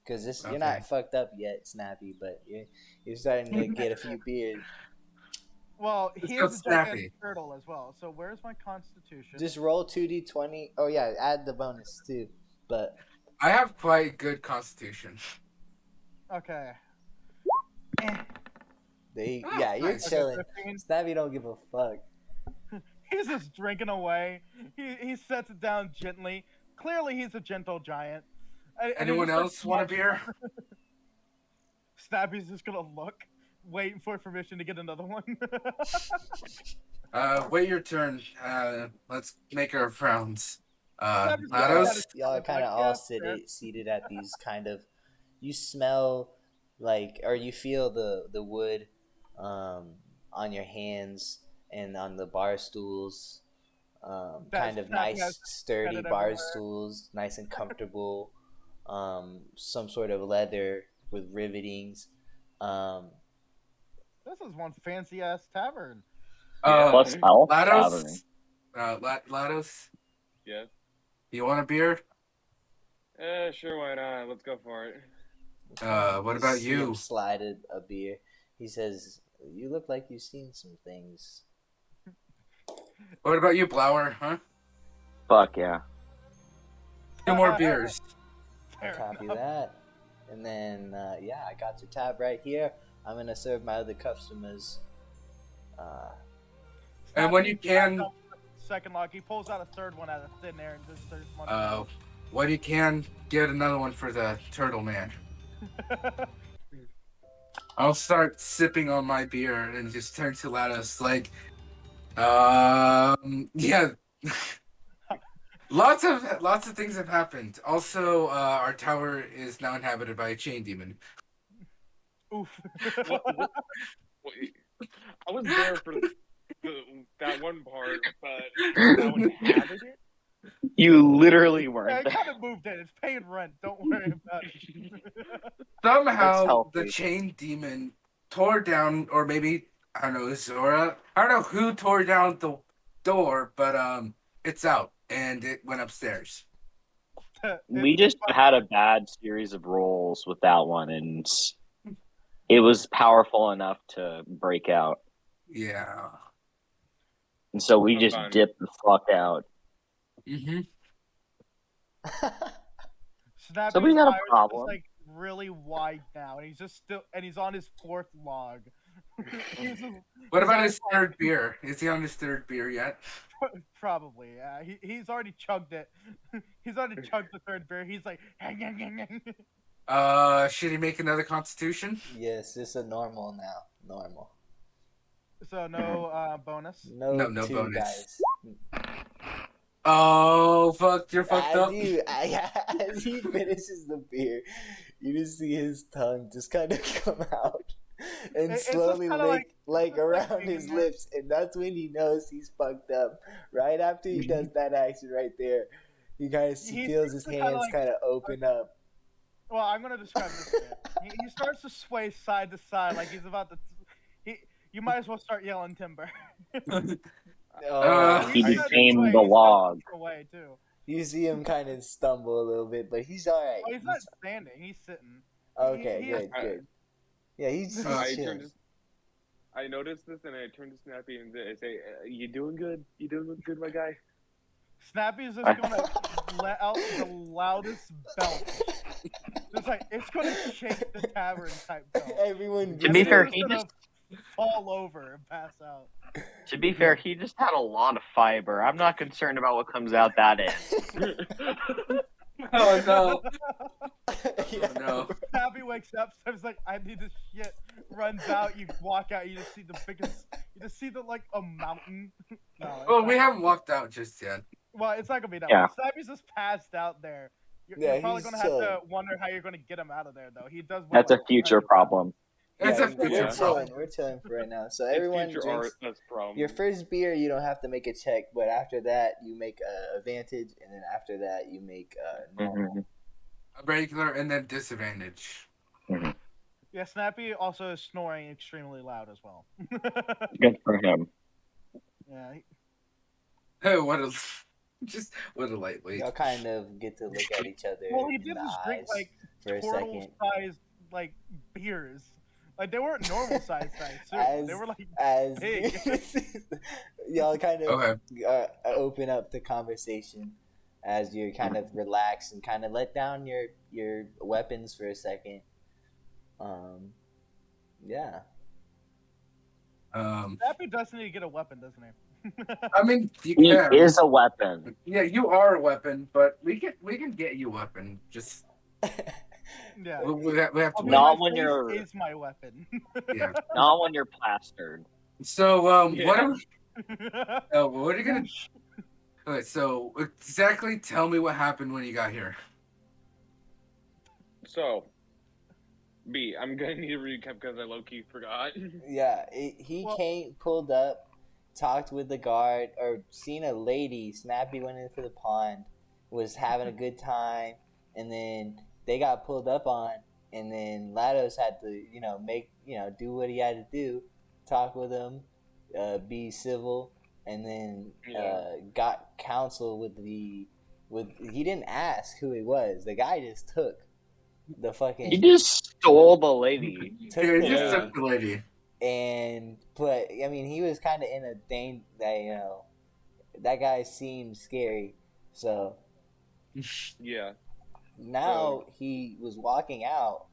Speaker 3: Because you're
Speaker 1: Okay.
Speaker 3: not fucked up yet, Snappy, but you're starting to get a few beers.
Speaker 2: well,
Speaker 1: Let's
Speaker 2: he
Speaker 1: go
Speaker 2: is a gigantic
Speaker 1: Snappy.
Speaker 2: turtle as well. So where's my constitution?
Speaker 3: Just roll 2d20. Oh yeah, add the bonus too. But
Speaker 1: I have quite good constitution.
Speaker 2: Okay.
Speaker 3: yeah, you're
Speaker 1: Nice.
Speaker 3: chilling.
Speaker 2: 15.
Speaker 3: Snappy don't give a fuck.
Speaker 2: He's just drinking away. He sets it down gently. Clearly, he's a gentle giant. And he
Speaker 1: Anyone
Speaker 2: just
Speaker 1: else want a beer?
Speaker 2: Snappy's just gonna look, waiting for permission to get another one.
Speaker 1: Wait your turn. Let's make our rounds.
Speaker 2: Snappy's
Speaker 1: Lados?
Speaker 3: Y'all are
Speaker 2: It's
Speaker 3: kind
Speaker 2: like,
Speaker 3: of
Speaker 2: yeah,
Speaker 3: all
Speaker 2: fair.
Speaker 3: seated at these kind of. You smell like, or you feel the wood, on your hands and on the bar stools. Kind of
Speaker 2: Snappy
Speaker 3: nice,
Speaker 2: has
Speaker 3: sturdy
Speaker 2: bedded
Speaker 3: bar
Speaker 2: everywhere.
Speaker 3: stools, nice and comfortable. Some sort of leather with rivetings.
Speaker 2: This is one fancy ass tavern.
Speaker 5: Plus Elf
Speaker 1: Lados?
Speaker 5: Tavern.
Speaker 1: Lados?
Speaker 4: Yeah.
Speaker 1: You want a beer?
Speaker 4: Sure, why not? Let's go for it.
Speaker 1: What about
Speaker 3: see
Speaker 1: you?
Speaker 3: him slided a beer. He says, "You look like you've seen some things."
Speaker 1: What about you, Blower? Huh?
Speaker 5: Fuck yeah.
Speaker 1: 2 more beers.
Speaker 2: Fair
Speaker 3: Copy
Speaker 2: enough.
Speaker 3: that. And then, yeah, I got your tab right here. I'm gonna serve my other customers.
Speaker 1: And when you
Speaker 2: Snappy
Speaker 1: can-
Speaker 2: grabs up the second log, he pulls out a third one out of thin air and just starts munching.
Speaker 1: When you can, get another one for the turtle man. I'll start sipping on my beer and just turn to Lados like, yeah. lots of things have happened. Also, our tower is now inhabited by a chain demon.
Speaker 2: Oof.
Speaker 4: Wait, I was there for that one part, but now inhabited?
Speaker 5: You literally
Speaker 2: Yeah,
Speaker 5: weren't
Speaker 2: it
Speaker 5: there.
Speaker 2: kind of moved in. It's paying rent. Don't worry about it.
Speaker 1: Somehow,
Speaker 5: healthy.
Speaker 1: the chain demon tore down, or maybe, I don't know, Zora. I don't know who tore down the door, but it's out, and it went upstairs.
Speaker 5: We just had a bad series of rolls with that one, and it was powerful enough to break out.
Speaker 1: Yeah.
Speaker 5: And so we
Speaker 4: I'm
Speaker 5: just
Speaker 4: fine.
Speaker 5: dipped the fuck out.
Speaker 1: Mm-hmm.
Speaker 2: Snappy's
Speaker 5: Somebody got a
Speaker 2: tires are
Speaker 5: problem.
Speaker 2: just, like really wide now, and he's on his 4th log. He's just-
Speaker 1: What about
Speaker 2: on
Speaker 1: his third beer? Is he on his third beer yet?
Speaker 2: Probably, yeah. He's already chugged it. He's already chugged the 3rd beer. He's like,
Speaker 1: Should he make another constitution?
Speaker 3: Yes, it's a normal now. Normal.
Speaker 2: so no bonus.
Speaker 3: No,
Speaker 1: No
Speaker 3: 2
Speaker 1: bonus.
Speaker 3: guys.
Speaker 1: Oh, fuck, you're fucked up.
Speaker 3: As he finishes the beer, you just see his tongue just kind of come out. and
Speaker 2: It's just
Speaker 3: slowly
Speaker 2: kinda
Speaker 3: lick like
Speaker 2: it's
Speaker 3: around
Speaker 2: being
Speaker 3: his
Speaker 2: there.
Speaker 3: lips, and that's when he knows he's fucked up. Right after he does that action right there, he
Speaker 2: He
Speaker 3: feels
Speaker 2: seems
Speaker 3: his
Speaker 2: to kinda
Speaker 3: hands kind of open up.
Speaker 2: well, I'm gonna describe this bit. He starts to sway side to side like he's about to. He, you might as well start yelling timber.
Speaker 3: Oh,
Speaker 5: He
Speaker 2: He starts to
Speaker 5: became
Speaker 2: sway.
Speaker 5: the
Speaker 2: He starts to
Speaker 5: log.
Speaker 2: push away too.
Speaker 3: you see him kind of stumble a little bit, but he's all right.
Speaker 2: Oh, he's not standing. He's sitting.
Speaker 3: Okay,
Speaker 2: He
Speaker 3: good,
Speaker 4: I,
Speaker 3: good. Yeah, he's
Speaker 4: I
Speaker 3: chilling.
Speaker 4: I noticed this and I turned to Snappy and I say, "You doing good? You doing good, my guy?"
Speaker 2: Snappy is just gonna let out the loudest belch. Just like it's gonna shake the tavern type belch.
Speaker 3: Everyone
Speaker 5: To be
Speaker 3: gets
Speaker 5: fair,
Speaker 2: Everyone's
Speaker 5: he
Speaker 2: gonna
Speaker 5: just
Speaker 2: fall over and pass out.
Speaker 5: he just had a lot of fiber. I'm not concerned about what comes out that end.
Speaker 1: Oh no!
Speaker 3: Yeah.
Speaker 1: Oh no!
Speaker 2: Snappy wakes up, says like, "I need this shit." Runs out. You walk out. You just see the biggest. You just see the like a mountain. No, it's
Speaker 1: Well,
Speaker 2: not.
Speaker 1: we haven't walked out just yet.
Speaker 2: Well, it's not gonna be that
Speaker 5: Yeah.
Speaker 2: way. Snappy's just passed out there. You're
Speaker 3: Yeah,
Speaker 2: probably
Speaker 3: he's
Speaker 2: gonna have to
Speaker 3: chilling.
Speaker 2: wonder how you're gonna get him out of there, though. He does. Weigh,
Speaker 5: That's a
Speaker 2: like,
Speaker 5: future
Speaker 2: 200 pounds.
Speaker 5: problem.
Speaker 1: It's
Speaker 3: Yeah,
Speaker 1: a future
Speaker 3: we're
Speaker 4: Yeah.
Speaker 3: chilling.
Speaker 1: problem.
Speaker 3: We're chilling for right now. So
Speaker 4: It's
Speaker 3: everyone
Speaker 4: future
Speaker 3: drinks.
Speaker 4: art. That's the problem.
Speaker 3: Your first beer, you don't have to make a check, but after that, you make advantage, and then after that, you make normal.
Speaker 5: Mhm.
Speaker 1: A regular and then disadvantage.
Speaker 2: Yeah, Snappy also is snoring extremely loud as well.
Speaker 5: Good for him.
Speaker 2: Yeah.
Speaker 1: What a what a lightweight.
Speaker 3: Y'all kind of get to look at each other
Speaker 2: Well, he
Speaker 3: in
Speaker 2: did
Speaker 3: the
Speaker 2: just drink
Speaker 3: eyes
Speaker 2: like
Speaker 3: for a
Speaker 2: turtle
Speaker 3: second.
Speaker 2: sized like beers. Like they weren't normal sized, I assume.
Speaker 3: As
Speaker 2: They were like
Speaker 3: as
Speaker 2: big.
Speaker 3: y'all kind of
Speaker 1: Okay.
Speaker 3: open up the conversation as you kind of relax and kind of let down your weapons for a second. Yeah.
Speaker 2: Snappy does need to get a weapon, doesn't he?
Speaker 1: I mean, you
Speaker 5: He
Speaker 1: can.
Speaker 5: is a weapon.
Speaker 1: Yeah, you are a weapon, but we can get you a weapon. Just
Speaker 2: Yeah.
Speaker 1: we have to
Speaker 2: I mean,
Speaker 1: wait.
Speaker 5: Not
Speaker 2: my
Speaker 5: when
Speaker 2: face
Speaker 5: you're
Speaker 2: is my weapon.
Speaker 1: Yeah.
Speaker 5: not when you're plastered.
Speaker 1: So
Speaker 4: Yeah.
Speaker 1: what are you gonna? Okay, so exactly tell me what happened when you got here.
Speaker 4: So, B, I'm gonna need a recap because I low key forgot.
Speaker 3: Yeah, he
Speaker 2: Well-
Speaker 3: pulled up, talked with the guard, or seen a lady. Snappy went into the pond, was having a good time, and then they got pulled up on, and then Lados had to, do what he had to do, talk with him, be civil, and then got counsel with he didn't ask who he was. The guy just took the fucking.
Speaker 5: He just stole the lady.
Speaker 3: took
Speaker 1: Yeah,
Speaker 3: the
Speaker 1: it's just
Speaker 4: Yeah.
Speaker 1: took the lady.
Speaker 3: but I mean, he was kind of in a thing that that guy seemed scary. So
Speaker 4: Yeah.
Speaker 3: now he was walking out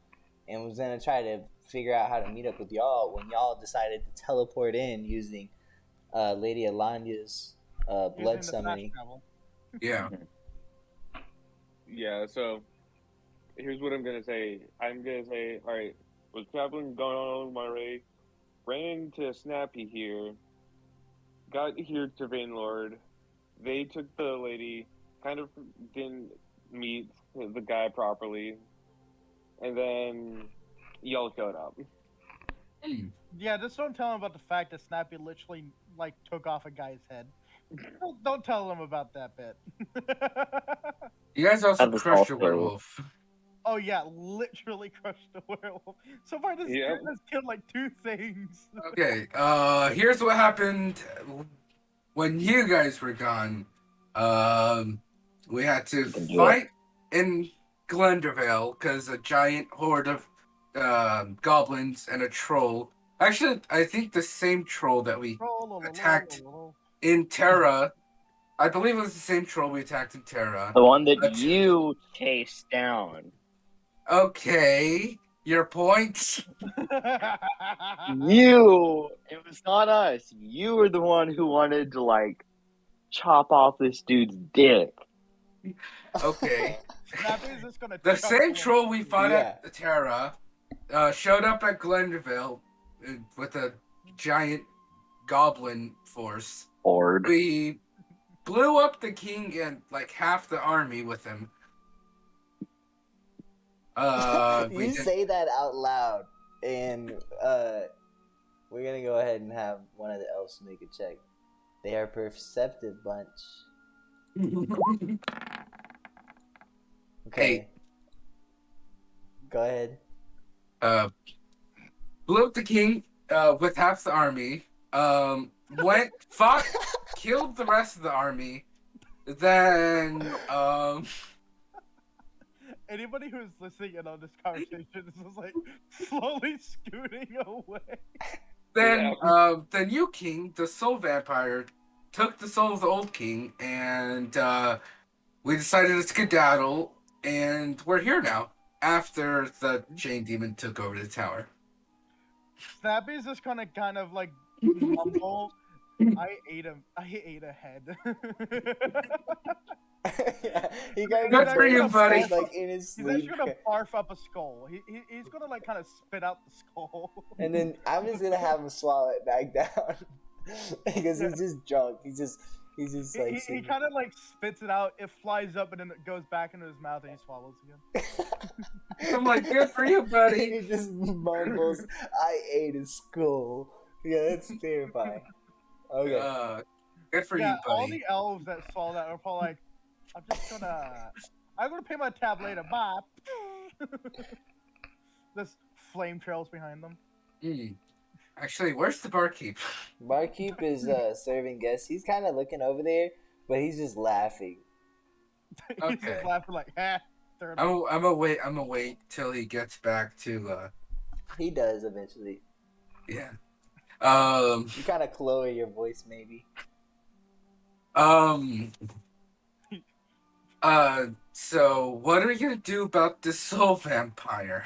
Speaker 3: and was gonna try to figure out how to meet up with y'all when y'all decided to teleport in using Lady Alania's blood
Speaker 2: Using the fast
Speaker 3: summoning.
Speaker 2: travel.
Speaker 1: Yeah.
Speaker 4: Yeah, so here's what I'm gonna say. I'm gonna say, alright, was traveling going on my way, ran into Snappy here, got here to Vainlord, they took the lady, kind of didn't meet the guy properly, and then y'all showed up.
Speaker 2: Yeah, just don't tell him about the fact that Snappy literally like took off a guy's head. Don't tell him about that bit.
Speaker 1: You guys also
Speaker 5: That was
Speaker 1: crushed a
Speaker 5: also-
Speaker 1: werewolf.
Speaker 2: Oh yeah, literally crushed the werewolf. So far, this
Speaker 4: Yep.
Speaker 2: dude has killed like 2 things.
Speaker 1: Okay. Here's what happened when you guys were gone. We had to
Speaker 5: can do
Speaker 1: fight in Glendervale because a giant horde of goblins and a troll. Actually, I think the same troll that we attacked in Terra. I believe it was the same troll we attacked in Terra.
Speaker 5: The one that
Speaker 1: That's-
Speaker 5: you chased down.
Speaker 1: Okay, your point.
Speaker 5: You. It was not us. You were the one who wanted to like chop off this dude's dick.
Speaker 1: Okay.
Speaker 2: Snappy's just gonna
Speaker 1: The
Speaker 2: chuck
Speaker 1: same
Speaker 2: him.
Speaker 1: troll we fought
Speaker 3: Yeah.
Speaker 1: at the Terra showed up at Glendervale with a giant goblin force.
Speaker 5: Horde.
Speaker 1: We blew up the king and like half the army with him.
Speaker 3: You say that out loud. And we're gonna go ahead and have one of the elves make a check. They are a perceptive bunch. Okay.
Speaker 1: 8.
Speaker 3: Go ahead.
Speaker 1: Blew up the king with half the army. Fought, killed the rest of the army. Then
Speaker 2: Anybody who's listening in on this conversation is just like slowly scooting away.
Speaker 1: Then the new king, the soul vampire, took the soul of the old king, and we decided to skedaddle, and we're here now. After the chain demon took over the tower.
Speaker 2: Snappy's just gonna kind of like mumble. I ate a head.
Speaker 3: Yeah, he got
Speaker 1: Good for you, buddy.
Speaker 3: like in his
Speaker 2: He's
Speaker 3: sleep.
Speaker 2: actually gonna barf up a skull. He's gonna like kind of spit out the skull.
Speaker 3: And then I'm just gonna have him swallow it back down because he's just drunk. He's just like
Speaker 2: he kind of like spits it out. It flies up and then it goes back into his mouth and he swallows again.
Speaker 1: I'm like, good for you, buddy.
Speaker 3: He just mumbles, "I ate a skull." Yeah, that's terrifying. Okay.
Speaker 1: Good for you,
Speaker 2: Yeah, all
Speaker 1: buddy.
Speaker 2: the elves that saw that are probably like, I'm gonna pay my tab later. Bye. There's flame trails behind them.
Speaker 1: Actually, where's the barkeep?
Speaker 3: Barkeep is serving guests. He's kind of looking over there, but he's just laughing.
Speaker 2: He's
Speaker 1: Okay.
Speaker 2: just laughing like, third.
Speaker 1: I'm gonna wait till he gets back to
Speaker 3: He does eventually.
Speaker 1: yeah.
Speaker 3: You kind of lower your voice, maybe.
Speaker 1: So what are we gonna do about this soul vampire?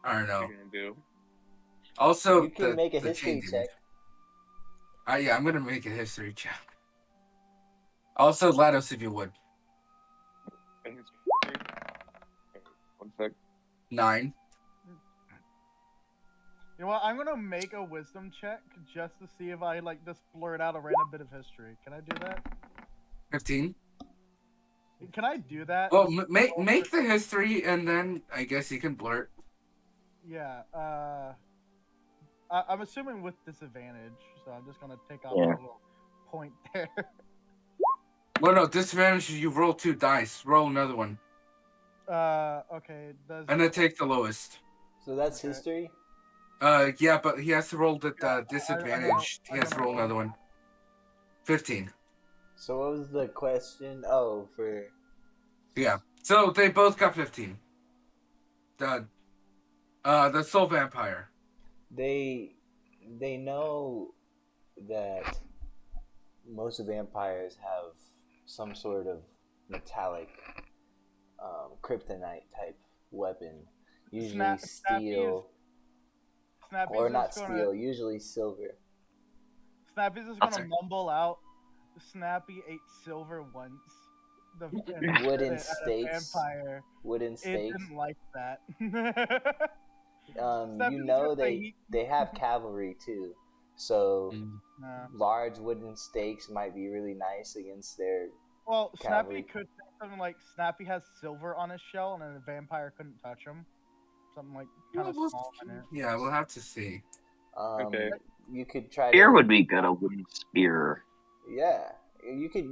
Speaker 1: I don't
Speaker 4: What
Speaker 1: know.
Speaker 4: are you gonna do?
Speaker 1: Also,
Speaker 3: You can make a
Speaker 1: the
Speaker 3: history
Speaker 1: chain demon.
Speaker 3: check.
Speaker 1: Yeah, I'm gonna make a history check. Also, Lados, if you would.
Speaker 4: One sec.
Speaker 1: 9.
Speaker 2: You know what? I'm gonna make a wisdom check just to see if I like just blurt out a random bit of history. Can I do that?
Speaker 1: 15.
Speaker 2: Can I do that?
Speaker 1: Well, make the history, and then I guess you can blurt.
Speaker 2: Yeah. I'm assuming with disadvantage, so I'm just gonna take off
Speaker 5: Yeah.
Speaker 2: a little point there.
Speaker 1: Well, no, disadvantage is you roll 2 dice. Roll another one.
Speaker 2: Okay.
Speaker 1: And then take the lowest.
Speaker 3: So that's
Speaker 2: Okay.
Speaker 3: history.
Speaker 1: Yeah, but he has to roll the
Speaker 2: Yeah,
Speaker 1: disadvantage.
Speaker 2: I
Speaker 1: He has to
Speaker 2: know.
Speaker 1: roll another one. 15.
Speaker 3: So what was the question? Oh, for
Speaker 1: Yeah. So they both got 15. The soul vampire.
Speaker 3: they know that most vampires have some sort of metallic kryptonite type weapon, usually steel
Speaker 2: Snappy's
Speaker 3: or
Speaker 2: just
Speaker 3: not
Speaker 2: gonna,
Speaker 3: steel, usually silver.
Speaker 2: Snappy's just
Speaker 5: That's
Speaker 2: gonna mumble out. Snappy ate silver once.
Speaker 3: Wooden
Speaker 2: at a
Speaker 3: stakes.
Speaker 2: vampire.
Speaker 3: Wooden
Speaker 2: It
Speaker 3: stakes.
Speaker 2: didn't like that.
Speaker 3: You
Speaker 2: Snappy's
Speaker 3: know
Speaker 2: gonna say
Speaker 3: they have cavalry too, so
Speaker 2: Nah.
Speaker 3: large wooden stakes might be really nice against their.
Speaker 2: Well,
Speaker 3: Cavalry.
Speaker 2: Snappy could say something like Snappy has silver on his shell and then a vampire couldn't touch him. Something like kind of small in it.
Speaker 1: Yeah, we'll have to see.
Speaker 4: Okay.
Speaker 3: You could try
Speaker 5: Spear
Speaker 3: to.
Speaker 5: would be good, a wooden spear.
Speaker 3: Yeah, you could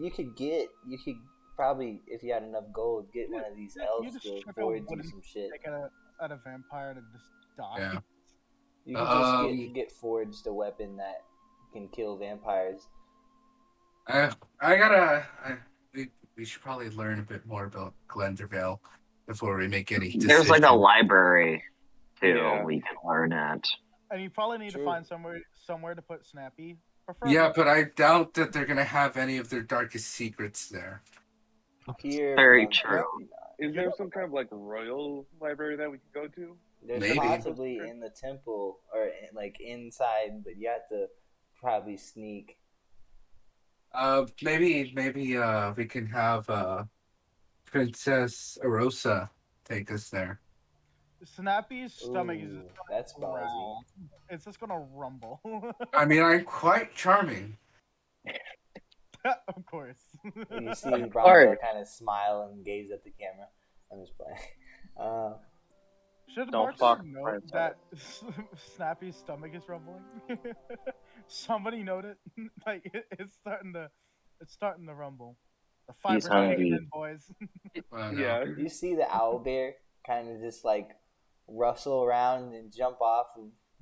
Speaker 3: probably, if you had enough gold, get one of these
Speaker 2: You
Speaker 3: elves
Speaker 2: just
Speaker 3: to
Speaker 2: chuck a
Speaker 3: forge you
Speaker 2: wooden
Speaker 3: some shit.
Speaker 2: Like at a vampire to just die.
Speaker 1: Yeah.
Speaker 3: You could just
Speaker 1: Um,
Speaker 3: get forged a weapon that can kill vampires.
Speaker 1: We should probably learn a bit more about Glendervale before we make any decisions.
Speaker 5: There's like a library too
Speaker 4: Yeah.
Speaker 5: we can learn at.
Speaker 2: And you probably need
Speaker 3: True.
Speaker 2: to find somewhere to put Snappy. Preferably.
Speaker 1: Yeah, but I doubt that they're gonna have any of their darkest secrets there.
Speaker 3: Here,
Speaker 5: Very
Speaker 3: but
Speaker 5: true.
Speaker 3: probably not.
Speaker 4: Is there some kind of like royal library that we could go to?
Speaker 3: There's
Speaker 1: Maybe.
Speaker 3: possibly in the temple or like inside, but you have to probably sneak.
Speaker 1: Maybe we can have Princess Arosa take us there.
Speaker 2: Snappy's stomach is
Speaker 3: Ooh,
Speaker 2: just
Speaker 3: that's
Speaker 2: gonna
Speaker 3: ballsy.
Speaker 2: growl. It's just gonna rumble.
Speaker 1: I mean, I'm quite charming.
Speaker 2: Of course.
Speaker 3: You see
Speaker 5: Of
Speaker 3: Bronco
Speaker 5: course.
Speaker 3: kind of smile and gaze at the camera. I'm just playing.
Speaker 2: Should the
Speaker 5: Don't
Speaker 2: bartender
Speaker 5: fuck
Speaker 2: note
Speaker 5: Prince
Speaker 2: that Snappy's stomach is rumbling? Somebody note it. Like it's starting to rumble. The
Speaker 5: He's
Speaker 2: fiber's kicking
Speaker 5: hungry.
Speaker 2: in, boys.
Speaker 1: Oh, no.
Speaker 4: Yeah.
Speaker 3: You see the owl bear kind of just like rustle around and jump off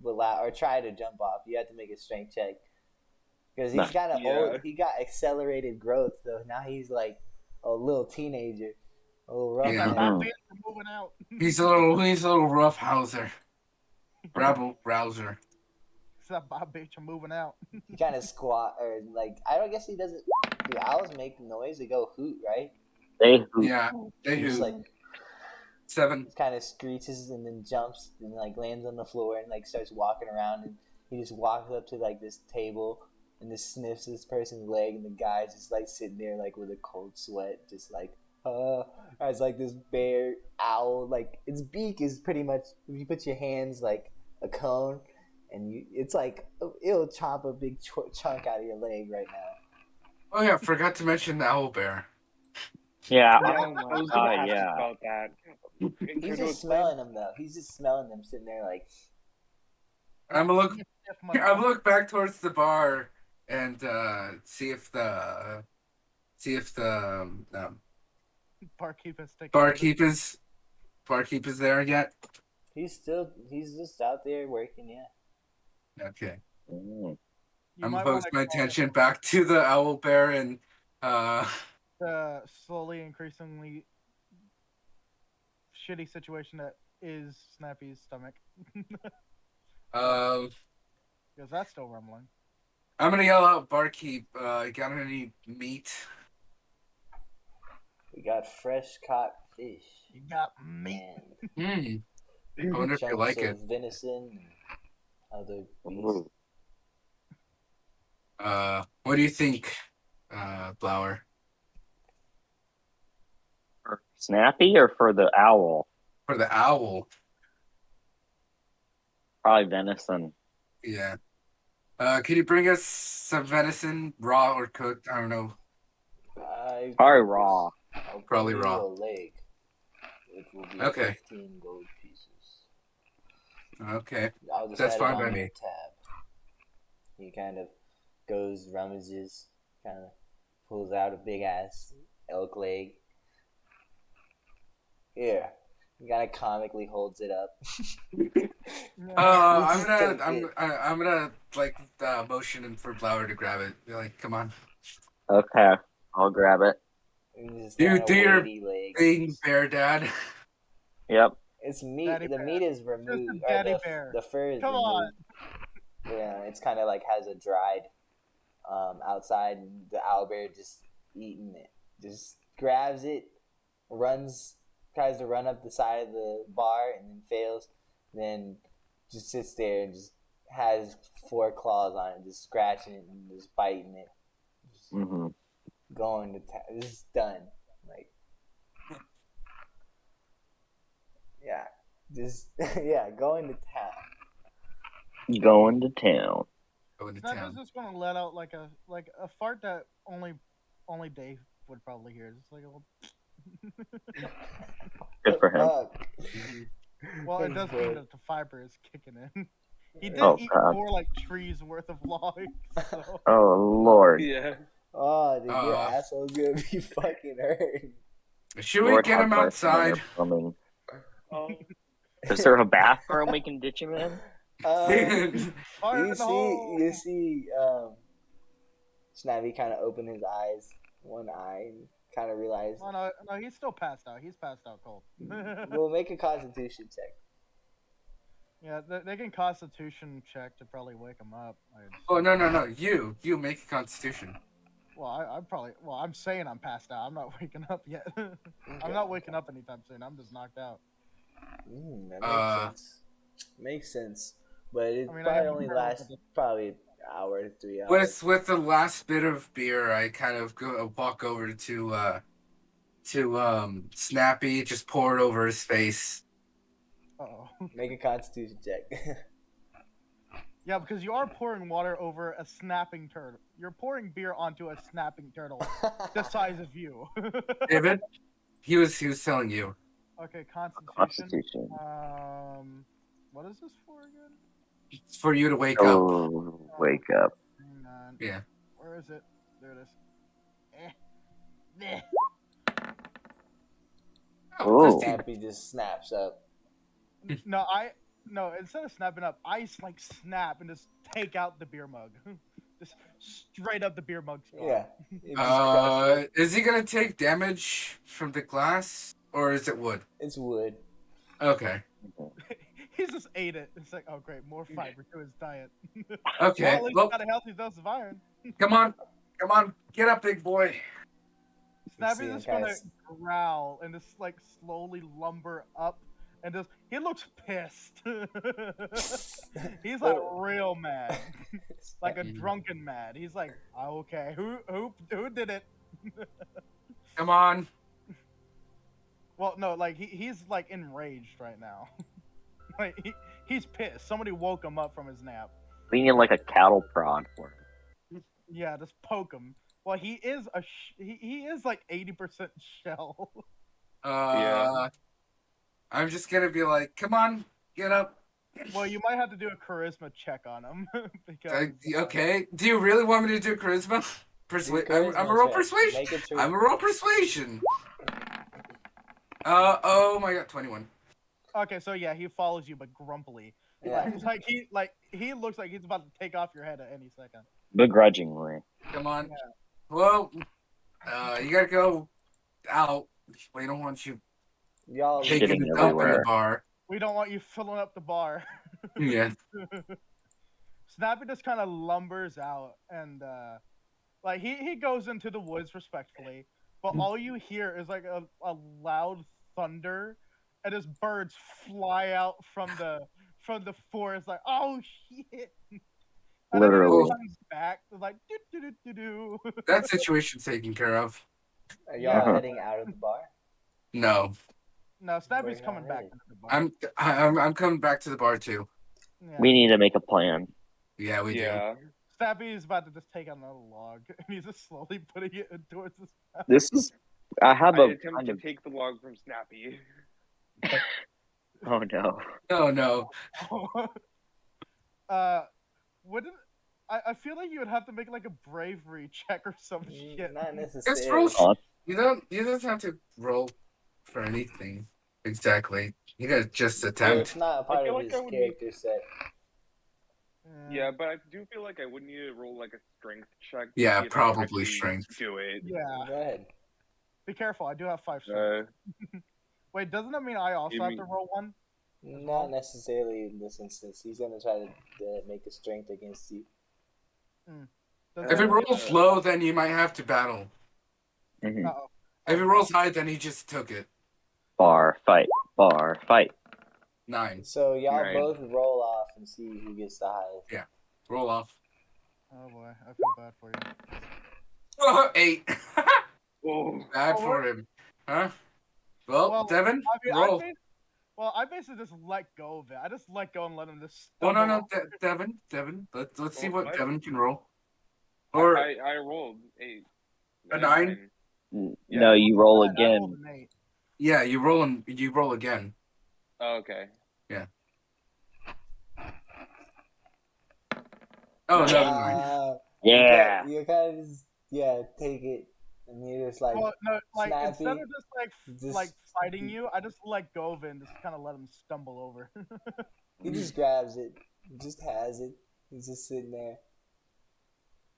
Speaker 3: or try to jump off. You have to make a strength check because he's got
Speaker 4: Yeah.
Speaker 3: he got accelerated growth, so now he's like a little teenager, a little rough
Speaker 1: Yeah.
Speaker 2: That
Speaker 3: man.
Speaker 2: Bob Vance are moving out.
Speaker 1: He's a little roughhouser. Rabble rouser.
Speaker 2: That Bob bitch are moving out.
Speaker 3: He kind of squat or like I don't guess he doesn't. Do owls make noise? They go hoot, right?
Speaker 5: They
Speaker 1: Yeah, they
Speaker 3: He just
Speaker 1: who
Speaker 3: like
Speaker 1: 7.
Speaker 3: kind of screeches and then jumps and like lands on the floor and like starts walking around and he just walks up to like this table and just sniffs this person's leg and the guy's just like sitting there like with a cold sweat just like as like this bear owl like its beak is pretty much if you put your hands like a cone and it's like it'll chomp a big chunk out of your leg right now.
Speaker 1: Oh yeah, forgot to mention the owl bear.
Speaker 5: Yeah.
Speaker 4: Yeah,
Speaker 5: Oh my
Speaker 4: I was gonna
Speaker 5: god.
Speaker 4: ask
Speaker 5: Yeah.
Speaker 4: about that.
Speaker 3: He's
Speaker 4: Could you
Speaker 3: just
Speaker 4: explain?
Speaker 3: smelling them though. He's just smelling them sitting there like
Speaker 1: I'm gonna look back towards the bar and see if the
Speaker 2: Barkeep is taking
Speaker 1: barkeep is there yet.
Speaker 3: he's just out there working, yeah.
Speaker 1: Okay.
Speaker 5: Mm.
Speaker 1: I'm gonna focus my attention back to the owl bear and
Speaker 2: the slowly increasingly shitty situation that is Snappy's stomach.
Speaker 1: um
Speaker 2: Because that's still rumbling.
Speaker 1: I'm gonna yell out, barkeep, got any meat?
Speaker 3: We got fresh caught fish
Speaker 2: You got meat.
Speaker 3: and
Speaker 1: I wonder if you
Speaker 3: chunks
Speaker 1: like
Speaker 3: of
Speaker 1: it.
Speaker 3: venison and other beasts.
Speaker 5: Ooh.
Speaker 1: What do you think, Blower?
Speaker 5: For Snappy or for the owl?
Speaker 1: For the owl?
Speaker 5: Probably venison.
Speaker 1: Yeah. Can you bring us some venison, raw or cooked? I don't know.
Speaker 5: Probably raw.
Speaker 3: I'll
Speaker 1: Probably
Speaker 3: bring you
Speaker 1: raw.
Speaker 3: a leg. It will be
Speaker 1: Okay.
Speaker 3: 15 gold pieces.
Speaker 1: Okay.
Speaker 3: I'll just
Speaker 1: That's
Speaker 3: add
Speaker 1: fine
Speaker 3: it
Speaker 1: by
Speaker 3: on
Speaker 1: me.
Speaker 3: your tab. He kind of goes, rummages, kind of pulls out a big ass elk leg. Here. He kind of comically holds it up.
Speaker 1: I'm
Speaker 3: Just
Speaker 1: gonna
Speaker 3: take it.
Speaker 1: I'm gonna like motion him for Blower to grab it. Be like, come on.
Speaker 5: Okay. I'll grab it.
Speaker 3: And just
Speaker 1: Do
Speaker 3: kinda
Speaker 1: your
Speaker 3: weighty legs.
Speaker 1: thing, bear dad.
Speaker 5: Yep.
Speaker 3: It's meat.
Speaker 2: Daddy
Speaker 3: the
Speaker 2: bear.
Speaker 3: meat is removed. Or
Speaker 2: daddy bear.
Speaker 3: the fur is
Speaker 2: Come
Speaker 3: removed.
Speaker 2: on.
Speaker 3: Yeah, it's kind of like has a dried outside. And the owlbear just eating it. Just grabs it, tries to run up the side of the bar and then fails. Then just sits there and just has 4 claws on it, just scratching it and just biting it. Just
Speaker 5: Mm-hmm.
Speaker 3: going to town. Just done. Like, yeah. Just, yeah, going to town.
Speaker 5: Going to town.
Speaker 1: Go into
Speaker 2: Snappy's
Speaker 1: town.
Speaker 2: just gonna let out like a fart that only Dave would probably hear. Just like a little...
Speaker 5: Good for him.
Speaker 3: Fuck.
Speaker 2: Well, it does mean that the fiber is kicking in. He did
Speaker 5: Oh,
Speaker 2: eat
Speaker 5: God.
Speaker 2: 4 like trees worth of logs. So.
Speaker 5: Oh Lord.
Speaker 4: Yeah.
Speaker 3: Oh, dude, your
Speaker 1: Uh,
Speaker 3: asshole's gonna be fucking hurt.
Speaker 1: Should we
Speaker 5: Lord
Speaker 1: get him
Speaker 5: have mercy on
Speaker 1: outside?
Speaker 5: their plumbing.
Speaker 4: Oh,
Speaker 5: Is there a bathroom we can ditch him in?
Speaker 2: Fire in the hole!
Speaker 3: You see, Snappy kind of open his eyes, one eye, and kind of realize.
Speaker 2: Oh, no, he's still passed out. He's passed out cold.
Speaker 3: We'll make a Constitution check.
Speaker 2: Yeah, they can Constitution check to probably wake him up.
Speaker 1: Oh no! You make a Constitution.
Speaker 2: Well, I'm saying I'm passed out. I'm not waking up yet. I'm not waking up anytime soon. I'm just knocked out.
Speaker 3: That makes sense. Makes sense, but it
Speaker 2: I mean, I
Speaker 3: probably
Speaker 2: haven't
Speaker 3: only
Speaker 2: heard
Speaker 3: lasts
Speaker 2: of it.
Speaker 3: probably an hour to 3 hours.
Speaker 1: With the last bit of beer, I kind of walk over to Snappy, just pour it over his face.
Speaker 2: Uh-oh.
Speaker 3: Make a Constitution check.
Speaker 2: Yeah, because you are pouring water over a snapping turtle. You're pouring beer onto a snapping turtle the size of you.
Speaker 1: David, he was telling you.
Speaker 2: Okay, Constitution.
Speaker 5: Constitution.
Speaker 2: What is this for again?
Speaker 1: It's for you to wake up.
Speaker 5: Oh, wake up.
Speaker 2: Hang on.
Speaker 1: Yeah.
Speaker 2: Where is it? There it is. Eh.
Speaker 1: Oh,
Speaker 5: Oh.
Speaker 1: 15.
Speaker 3: Snappy just snaps up.
Speaker 2: No, instead of snapping up, I like snap and just take out the beer mug. Just straight up the beer mug's gone.
Speaker 3: Yeah. It just crushed it.
Speaker 1: Is he gonna take damage from the glass, or is it wood?
Speaker 3: It's wood.
Speaker 1: Okay.
Speaker 2: He's just ate it. It's like, oh great, more fiber to his diet.
Speaker 1: Okay.
Speaker 2: Well, at least
Speaker 1: Well,
Speaker 2: he got a healthy dose of iron.
Speaker 1: come on, get up, big boy.
Speaker 2: Snappy's
Speaker 3: see him
Speaker 2: just gonna
Speaker 3: kinda
Speaker 2: growl and just like slowly lumber up and just he looks pissed. He's like real mad. Like a drunken mad. He's like, oh, okay, who did it?
Speaker 1: Come on.
Speaker 2: Well, no, like he's like enraged right now. Like he's pissed. Somebody woke him up from his nap.
Speaker 5: We need like a cattle prod for him.
Speaker 2: Yeah, just poke him. Well, he is he is like 80% shell.
Speaker 4: Yeah.
Speaker 1: I'm just gonna be like, come on, get up.
Speaker 2: Well, you might have to do a charisma check on him because
Speaker 1: Okay. Do you really want me to do charisma? I'm a roll persuasion.
Speaker 3: Make it true.
Speaker 1: I'm a roll persuasion. Oh my god, 21.
Speaker 2: Okay, so yeah, he follows you, but grumpily.
Speaker 3: Yeah.
Speaker 2: Like he looks like he's about to take off your head at any second.
Speaker 5: Begrudgingly.
Speaker 1: Come on. Well, you gotta go out. We don't want you
Speaker 3: Y'all
Speaker 1: taking
Speaker 5: Shitting
Speaker 1: a dump in the
Speaker 5: everywhere.
Speaker 1: bar.
Speaker 2: We don't want you filling up the bar.
Speaker 1: Yeah.
Speaker 2: Snappy just kind of lumbers out and like he goes into the woods respectfully, but all you hear is like a loud thunder and his birds fly out from the forest like, oh shit. And then
Speaker 5: Literally.
Speaker 2: he comes back like do do do do do.
Speaker 1: That situation's taken care of.
Speaker 3: Are y'all
Speaker 5: Uh-huh.
Speaker 3: heading out of the bar?
Speaker 1: No.
Speaker 2: No, Snappy's
Speaker 3: We're
Speaker 2: coming
Speaker 3: not
Speaker 2: back
Speaker 3: ready.
Speaker 2: into the bar.
Speaker 1: I'm coming back to the bar too.
Speaker 2: Yeah.
Speaker 5: We need to make a plan.
Speaker 1: Yeah, we do.
Speaker 4: Yeah.
Speaker 2: Snappy is about to just take out another log, and he's just slowly putting it towards his mouth.
Speaker 5: This is. I have
Speaker 4: I
Speaker 5: a
Speaker 4: attempt
Speaker 5: kind
Speaker 4: to
Speaker 5: of.
Speaker 4: take the log from Snappy.
Speaker 5: Oh no.
Speaker 1: No, no.
Speaker 2: Wouldn't I feel like you would have to make like a bravery check or some shit.
Speaker 3: Not
Speaker 1: Just
Speaker 3: necessarily.
Speaker 1: roll. You don't have to roll for anything exactly. You gotta just
Speaker 3: Well,
Speaker 1: attempt.
Speaker 3: it's not a part
Speaker 4: feel
Speaker 3: of
Speaker 4: like
Speaker 3: his
Speaker 4: I would
Speaker 3: character set.
Speaker 4: Yeah, but I do feel like I would need to roll like a strength check. To
Speaker 1: Yeah,
Speaker 4: see if I
Speaker 1: probably
Speaker 4: actually
Speaker 1: strength.
Speaker 4: Do it.
Speaker 2: Yeah.
Speaker 3: Go ahead.
Speaker 2: Be careful. I do have 5 strength. Wait, doesn't that mean I also
Speaker 4: give
Speaker 2: have
Speaker 4: me-
Speaker 2: to roll one?
Speaker 3: Not necessarily in this instance. He's gonna try to make a strength against you.
Speaker 2: Does
Speaker 1: If
Speaker 2: that
Speaker 1: it
Speaker 2: mean-
Speaker 1: rolls low, then you might have to battle.
Speaker 5: Mhm.
Speaker 2: Uh-oh.
Speaker 1: If it rolls high, then he just took it.
Speaker 5: Bar fight. Bar fight.
Speaker 1: 9.
Speaker 3: So y'all
Speaker 4: Right.
Speaker 3: both roll off and see who gets the highest.
Speaker 1: Roll off.
Speaker 2: Oh boy, I feel bad for you.
Speaker 1: 8.
Speaker 4: Oh,
Speaker 1: Bad
Speaker 2: Oh,
Speaker 1: for him. Huh? Well,
Speaker 2: Well,
Speaker 1: Devin,
Speaker 2: I mean,
Speaker 1: roll.
Speaker 2: I basically just let go of it. I just let go and let him just.
Speaker 1: Oh no,
Speaker 2: stumble
Speaker 1: no,
Speaker 2: over.
Speaker 1: Devin. Let's see
Speaker 4: Oh,
Speaker 1: what
Speaker 4: what?
Speaker 1: Devin can roll. Or
Speaker 4: I rolled 8.
Speaker 1: A 9?
Speaker 4: Yeah.
Speaker 5: No, you roll
Speaker 2: I rolled
Speaker 5: again.
Speaker 2: an 8.
Speaker 1: yeah, you roll again.
Speaker 4: Oh, okay.
Speaker 1: Oh, another 9.
Speaker 5: Yeah.
Speaker 3: You kind of just take it, and you're just like
Speaker 2: Well, no, like
Speaker 3: snappy,
Speaker 2: instead of just like
Speaker 3: just-
Speaker 2: fighting you, I just let go of it and just kind of let him stumble over.
Speaker 3: he just grabs it, he just has it. He's just sitting there.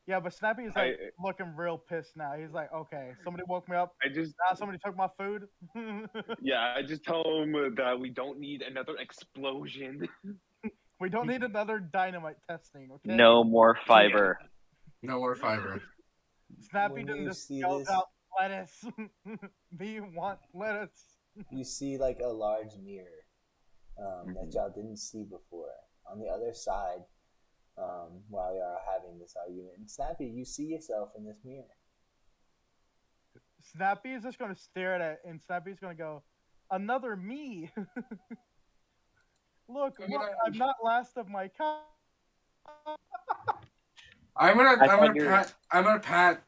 Speaker 2: Yeah, but Snappy is like looking real pissed now. He's like, okay, somebody woke me up.
Speaker 4: I just
Speaker 2: Now somebody took my food.
Speaker 4: yeah, I just tell him that we don't need another explosion.
Speaker 2: We don't need another dynamite testing, okay?
Speaker 5: No more fiber.
Speaker 1: No more fiber.
Speaker 2: Snappy
Speaker 3: When
Speaker 2: didn't
Speaker 3: you
Speaker 2: just
Speaker 3: see
Speaker 2: yell
Speaker 3: this-
Speaker 2: out lettuce. Do you want lettuce?
Speaker 3: You see like a large mirror that y'all didn't see before on the other side while y'all are having this argument. And Snappy, you see yourself in this mirror.
Speaker 2: Snappy is just gonna stare at it, and Snappy's gonna go, another me. Look, I'm not last of my kind.
Speaker 1: I'm gonna
Speaker 5: figured-
Speaker 1: pat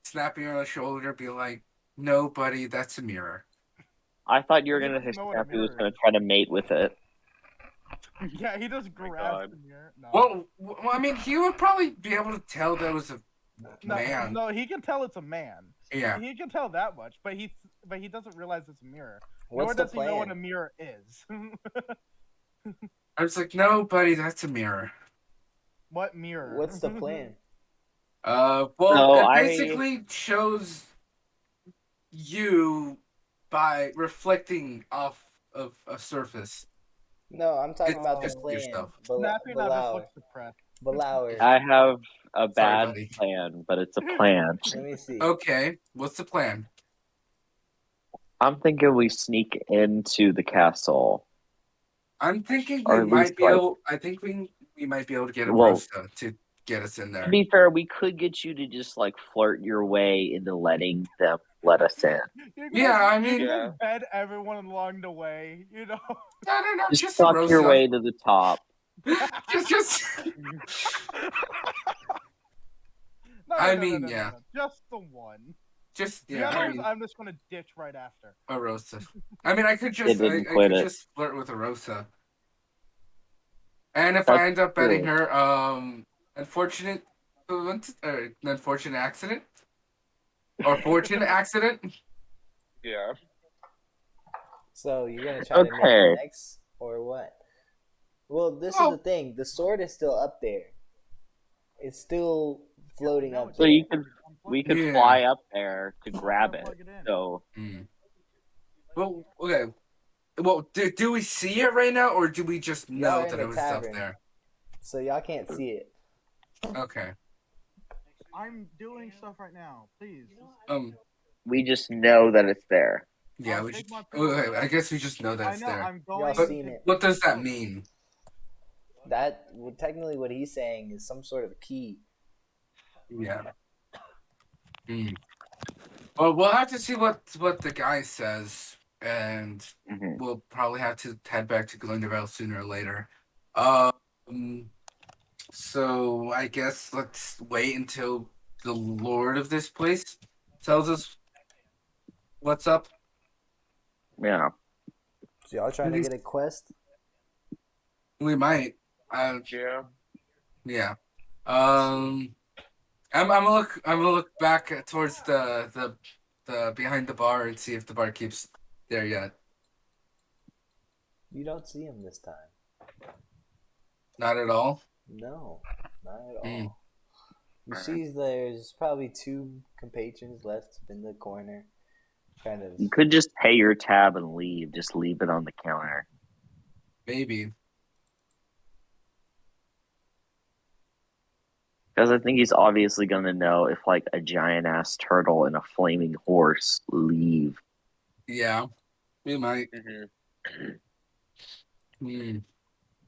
Speaker 1: Snappy on the shoulder, be like, "No, buddy, that's a mirror."
Speaker 5: I thought you were
Speaker 2: He
Speaker 5: gonna
Speaker 2: doesn't
Speaker 5: say
Speaker 2: know what a
Speaker 5: Snappy was
Speaker 2: mirror
Speaker 5: gonna
Speaker 2: is.
Speaker 5: try to mate with it.
Speaker 2: Yeah, he just
Speaker 4: my
Speaker 2: grabs
Speaker 4: God.
Speaker 2: the mirror. No.
Speaker 1: Well, I mean, he would probably be able to tell that was a
Speaker 2: no,
Speaker 1: man.
Speaker 2: no, he can tell it's a man.
Speaker 1: Yeah.
Speaker 2: He can tell that much, but he doesn't realize it's a mirror.
Speaker 3: What's
Speaker 2: Nor
Speaker 3: the
Speaker 2: does he know what a
Speaker 3: plan?
Speaker 2: mirror is.
Speaker 1: I was like, no, buddy, that's a mirror.
Speaker 2: What mirror?
Speaker 3: What's the plan?
Speaker 1: Well,
Speaker 5: So
Speaker 1: it
Speaker 5: I
Speaker 1: basically shows you by reflecting off of a surface.
Speaker 3: No, I'm talking
Speaker 1: It's
Speaker 3: about the
Speaker 1: just
Speaker 3: plan.
Speaker 1: yourself.
Speaker 2: Snappy now just
Speaker 3: Balour.
Speaker 2: looks depressed.
Speaker 3: Balour.
Speaker 5: I have a
Speaker 1: Sorry,
Speaker 5: bad
Speaker 1: buddy.
Speaker 5: plan, but it's a plan.
Speaker 3: Let me see.
Speaker 1: Okay, what's the plan?
Speaker 5: I'm thinking we sneak into the castle,
Speaker 1: I'm thinking we
Speaker 5: or at least
Speaker 1: might be
Speaker 5: like.
Speaker 1: able. I think we might be able to get a
Speaker 5: Well,
Speaker 1: Rosa to get us in
Speaker 5: to
Speaker 1: there.
Speaker 5: be fair, we could get you to just like flirt your way into letting them let us in.
Speaker 2: You're
Speaker 1: Yeah, I mean,
Speaker 2: you
Speaker 4: Yeah.
Speaker 2: just bed everyone along the way, you know.
Speaker 1: no,
Speaker 5: Just
Speaker 1: just a
Speaker 5: fuck your
Speaker 1: Rosa.
Speaker 5: way to the top.
Speaker 1: just.
Speaker 2: No,
Speaker 1: I
Speaker 2: no,
Speaker 1: mean,
Speaker 2: no,
Speaker 1: yeah.
Speaker 2: no. Just the one.
Speaker 1: Just
Speaker 2: The
Speaker 1: yeah. I
Speaker 2: others,
Speaker 1: mean,
Speaker 2: I'm just gonna ditch right after.
Speaker 1: a Rosa. I mean, I could
Speaker 5: They
Speaker 1: just
Speaker 5: didn't
Speaker 1: I
Speaker 5: quit
Speaker 1: could
Speaker 5: it.
Speaker 1: just flirt with a Rosa. And if
Speaker 5: That's
Speaker 1: I end up
Speaker 5: true.
Speaker 1: betting her, unfortunate, unfortunate accident, or fortunate accident.
Speaker 4: Yeah.
Speaker 3: So you're gonna try to make
Speaker 5: Okay.
Speaker 3: next or what? Well, this is
Speaker 1: Oh.
Speaker 3: the thing. The sword is still up there. It's still floating
Speaker 2: No,
Speaker 3: up
Speaker 2: it's
Speaker 5: So
Speaker 3: there.
Speaker 5: you could we could
Speaker 1: Yeah.
Speaker 5: fly up there to grab it.
Speaker 2: Plug it in.
Speaker 5: So
Speaker 1: Well, okay. Well, do we see it right now, or do we just
Speaker 3: Y'all
Speaker 1: know
Speaker 3: are in
Speaker 1: that
Speaker 3: the
Speaker 1: it was up
Speaker 3: tavern.
Speaker 1: there?
Speaker 3: So y'all can't see it.
Speaker 1: Okay.
Speaker 2: I'm doing stuff right now. Please.
Speaker 5: we just know that it's there.
Speaker 1: Yeah,
Speaker 2: I'll
Speaker 1: we
Speaker 2: take
Speaker 1: just.
Speaker 2: my
Speaker 1: Okay,
Speaker 2: pill.
Speaker 1: I guess we just know that
Speaker 2: I
Speaker 1: it's
Speaker 2: know.
Speaker 1: there.
Speaker 2: I'm
Speaker 3: Y'all
Speaker 2: going.
Speaker 3: seen it.
Speaker 1: What does that mean?
Speaker 3: That well, technically what he's saying is some sort of key.
Speaker 1: Yeah. Well, we'll have to see what the guy says, and
Speaker 5: Mhm.
Speaker 1: we'll probably have to head back to Glendervale sooner or later. Um. So I guess let's wait until the lord of this place tells us what's up.
Speaker 5: Yeah.
Speaker 3: So y'all trying to get a quest?
Speaker 1: We might.
Speaker 4: Yeah.
Speaker 1: Yeah. I'm gonna look back towards the behind the bar and see if the barkeep's there yet.
Speaker 3: You don't see him this time.
Speaker 1: Not at all.
Speaker 3: No, not at all.
Speaker 1: Mm.
Speaker 3: You see, there's probably two compatrons left in the corner. Kind of.
Speaker 5: You could just pay your tab and leave. Just leave it on the counter.
Speaker 1: Maybe.
Speaker 5: Because I think he's obviously gonna know if like a giant ass turtle and a flaming horse leave.
Speaker 1: Yeah. We might.
Speaker 4: Mm-hmm.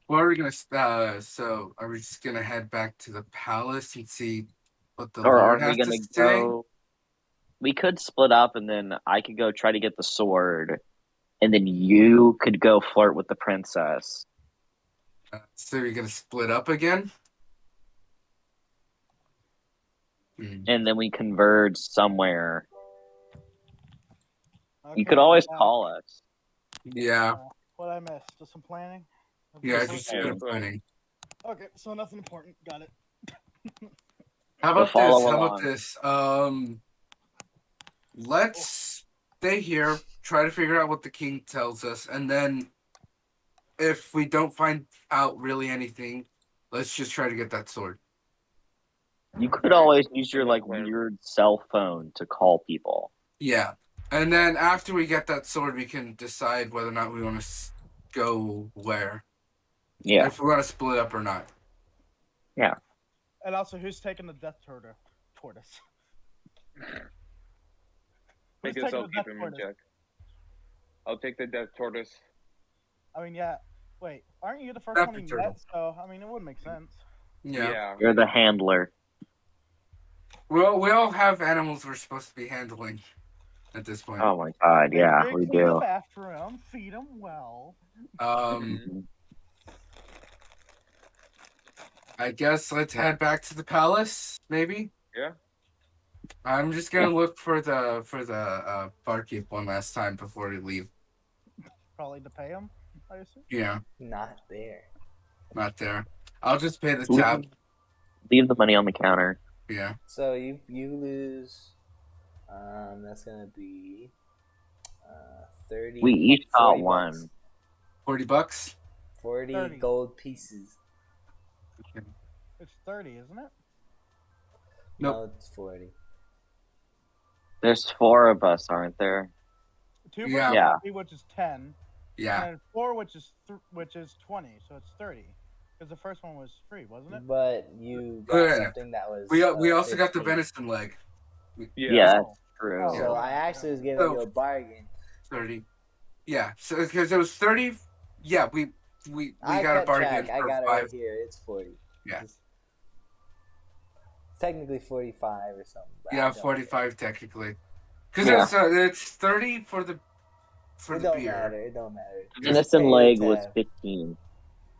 Speaker 1: What are we gonna? So are we just gonna head back to the palace and see what the
Speaker 5: Or
Speaker 1: Lord
Speaker 5: are we
Speaker 1: has to
Speaker 5: gonna
Speaker 1: say?
Speaker 5: go? We could split up, and then I could go try to get the sword, and then you could go flirt with the princess.
Speaker 1: So you're gonna split up again?
Speaker 5: And then we converge somewhere. You could
Speaker 2: Okay,
Speaker 5: always
Speaker 2: I'm back.
Speaker 5: call us.
Speaker 1: Yeah.
Speaker 2: What I missed? Just some planning.
Speaker 1: Yeah.
Speaker 5: Just
Speaker 1: Just
Speaker 4: yeah,
Speaker 1: good
Speaker 4: that's right.
Speaker 1: planning.
Speaker 2: Okay, so nothing important. Got it.
Speaker 1: How
Speaker 5: So
Speaker 1: about
Speaker 5: follow
Speaker 1: this? How about
Speaker 5: along.
Speaker 1: this? Let's stay here, try to figure out what the king tells us, and then if we don't find out really anything, let's just try to get that sword.
Speaker 5: You could always use your
Speaker 4: Good
Speaker 5: like
Speaker 4: plan.
Speaker 5: weird cell phone to call people.
Speaker 1: Yeah. And then after we get that sword, we can decide whether or not we want to go where.
Speaker 5: Yeah.
Speaker 1: If we want to split up or not.
Speaker 5: Yeah.
Speaker 2: And also, who's taking the death tortoise?
Speaker 4: I
Speaker 2: Who's
Speaker 4: guess
Speaker 2: taking
Speaker 4: I'll
Speaker 2: the
Speaker 4: keep
Speaker 2: death
Speaker 4: him in
Speaker 2: tortoise?
Speaker 4: check. I'll take the death tortoise.
Speaker 2: I mean, yeah. Wait, aren't you the first
Speaker 1: Not
Speaker 2: one
Speaker 1: the
Speaker 2: he
Speaker 1: turtle.
Speaker 2: met? So, I mean, it would make sense.
Speaker 1: Yeah.
Speaker 5: You're the handler.
Speaker 1: Well, we all have animals we're supposed to be handling at this point.
Speaker 5: Oh my god, yeah,
Speaker 2: Make sure
Speaker 5: we
Speaker 2: you clean
Speaker 5: do.
Speaker 2: up after him, feed him well.
Speaker 5: Mm-hmm.
Speaker 1: I guess let's head back to the palace, maybe.
Speaker 4: Yeah.
Speaker 1: I'm just gonna look for the barkeep one last time before we leave.
Speaker 2: probably to pay him, I assume.
Speaker 1: Yeah,
Speaker 3: Not there.
Speaker 1: not there. I'll just pay the
Speaker 5: Leave,
Speaker 1: tab.
Speaker 5: leave the money on the counter.
Speaker 1: Yeah.
Speaker 3: So you lose. That's gonna be 30.
Speaker 5: We each got
Speaker 3: 40
Speaker 5: one.
Speaker 3: bucks.
Speaker 1: $40.
Speaker 3: 40
Speaker 2: 30.
Speaker 3: gold pieces.
Speaker 2: It's 30, isn't it?
Speaker 1: Nope.
Speaker 3: No, it's 40.
Speaker 5: There's 4 of us, aren't there?
Speaker 2: 2 for
Speaker 1: Yeah.
Speaker 2: Snappy, which is 10,
Speaker 1: Yeah.
Speaker 2: and then 4, which is 20, so it's 30. Because the first one was free, wasn't it?
Speaker 3: But you got
Speaker 1: Yeah.
Speaker 3: something that was.
Speaker 1: We also got the
Speaker 3: 15.
Speaker 1: venison leg.
Speaker 5: Yeah,
Speaker 2: Oh.
Speaker 5: that's true.
Speaker 3: So
Speaker 2: Oh.
Speaker 3: I actually was giving
Speaker 1: So-
Speaker 3: you a bargain.
Speaker 1: 30. Yeah. So because it was 30. Yeah. We
Speaker 3: I
Speaker 1: got a
Speaker 3: kept
Speaker 1: bargain
Speaker 3: track. I
Speaker 1: for
Speaker 3: got it
Speaker 1: 5.
Speaker 3: right here. It's 40.
Speaker 1: Yeah.
Speaker 3: It's technically 45 or something. But I
Speaker 1: Yeah,
Speaker 3: don't
Speaker 1: 45 technically. Because
Speaker 5: Yeah.
Speaker 1: it's 30 for the
Speaker 3: Care. It
Speaker 1: the
Speaker 3: don't
Speaker 1: beer.
Speaker 3: matter. It don't matter.
Speaker 5: The
Speaker 3: Just
Speaker 5: venison
Speaker 3: pay the
Speaker 5: leg was
Speaker 3: tab.
Speaker 5: 15.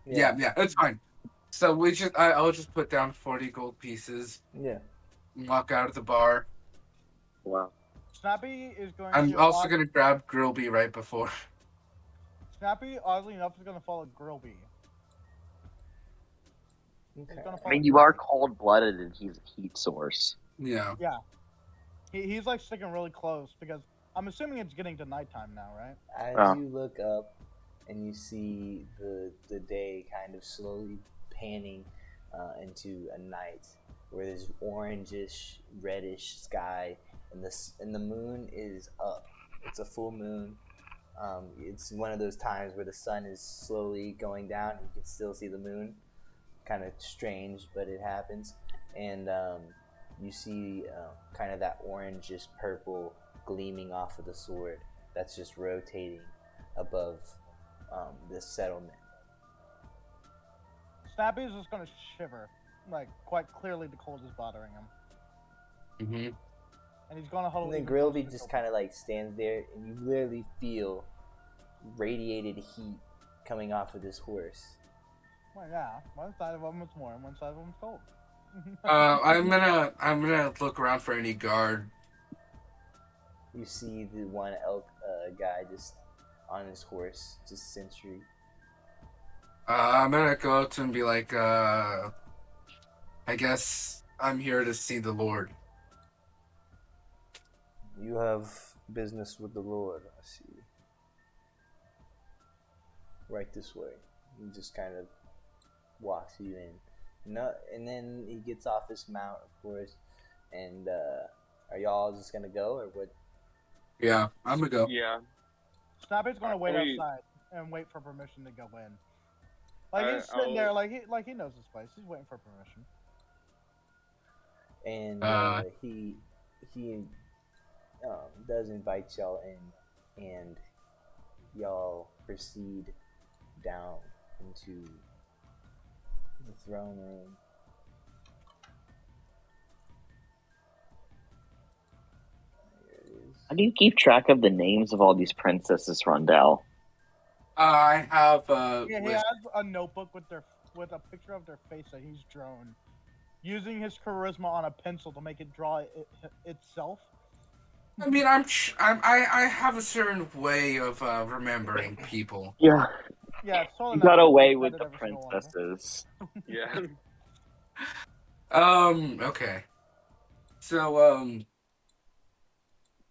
Speaker 1: Yeah, it's fine. So I'll just put down 40 gold pieces
Speaker 3: Yeah.
Speaker 1: and walk out of the bar.
Speaker 5: Wow.
Speaker 2: Snappy is going
Speaker 1: I'm
Speaker 2: to.
Speaker 1: also gonna grab Grillby right before.
Speaker 2: Snappy, oddly enough, is going to follow Grillby. He's
Speaker 3: Okay.
Speaker 2: gonna
Speaker 5: I
Speaker 2: follow
Speaker 5: mean, you are
Speaker 2: Grillby.
Speaker 5: cold-blooded and he's a heat source.
Speaker 1: Yeah.
Speaker 2: He's like sticking really close because I'm assuming it's getting to nighttime now, right?
Speaker 3: As
Speaker 5: Oh.
Speaker 3: you look up and you see the day kind of slowly panning into a night where there's orangish, reddish sky, and the moon is up. It's a full moon. It's one of those times where the sun is slowly going down and you can still see the moon. Kind of strange, but it happens. And you see kind of that orangish purple gleaming off of the sword that's just rotating above this settlement.
Speaker 2: Snappy is just gonna shiver, like quite clearly the cold is bothering him,
Speaker 1: Mm-hmm.
Speaker 2: and he's gonna huddle.
Speaker 3: And then
Speaker 2: even closer
Speaker 3: Grillby
Speaker 2: to
Speaker 3: just
Speaker 2: Grillby.
Speaker 3: kind of like stands there, and you literally feel radiated heat coming off of this horse.
Speaker 2: Well, yeah, one side of him is warm, one side of him is cold.
Speaker 1: I'm gonna look around for any guard.
Speaker 3: You see the one elk guy just on his horse, just sentry.
Speaker 1: I'm gonna go up to him and be like, I guess I'm here to see the Lord.
Speaker 3: You have business with the Lord, I see. Right this way. He just kind of walks you in. No, and then he gets off his mount, of course. And are y'all just gonna go, or what?
Speaker 1: Yeah, I'm gonna go.
Speaker 4: Yeah.
Speaker 2: Snappy's gonna wait
Speaker 4: Wait.
Speaker 2: outside and wait for permission to go in. Like he's sitting
Speaker 4: I'll-
Speaker 2: there, like he knows this place. He's waiting for permission.
Speaker 3: And he does invite y'all in, and y'all proceed down into the throne room. There it is.
Speaker 5: How do you keep track of the names of all these princesses, Rondell?
Speaker 1: I have
Speaker 2: Yeah, he has a notebook with a picture of their face that he's drawn, using his charisma on a pencil to make it draw itself.
Speaker 1: I mean, I have a certain way of remembering people.
Speaker 5: Yeah.
Speaker 2: Yeah, it's totally
Speaker 5: You
Speaker 2: not
Speaker 5: got
Speaker 2: gonna
Speaker 5: away
Speaker 2: be
Speaker 5: with
Speaker 2: better
Speaker 5: the
Speaker 2: every single one of them.
Speaker 5: princesses.
Speaker 4: Yeah.
Speaker 1: Okay. So,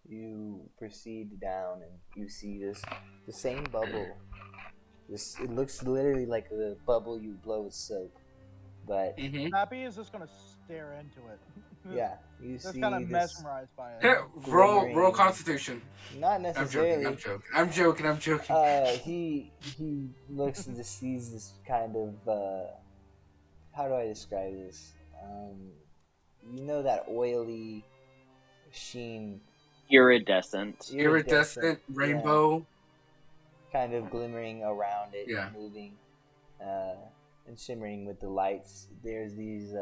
Speaker 3: You proceed down, and you see the same bubble. It looks literally like a bubble you blow with soap, but
Speaker 1: mhm.
Speaker 2: Snappy is just gonna stare into it.
Speaker 3: yeah, you
Speaker 2: Just
Speaker 3: see
Speaker 2: kind of
Speaker 3: this.
Speaker 2: mesmerized by it.
Speaker 1: Here, roll
Speaker 3: Glimmering.
Speaker 1: Constitution.
Speaker 3: Not
Speaker 1: I'm
Speaker 3: necessarily.
Speaker 1: joking. I'm joking.
Speaker 3: He looks and just sees this kind of how do I describe this? You know that oily sheen,
Speaker 5: Iridescent.
Speaker 1: Iridescent rainbow.
Speaker 3: kind of glimmering around it,
Speaker 1: Yeah.
Speaker 3: moving and shimmering with the lights. There's these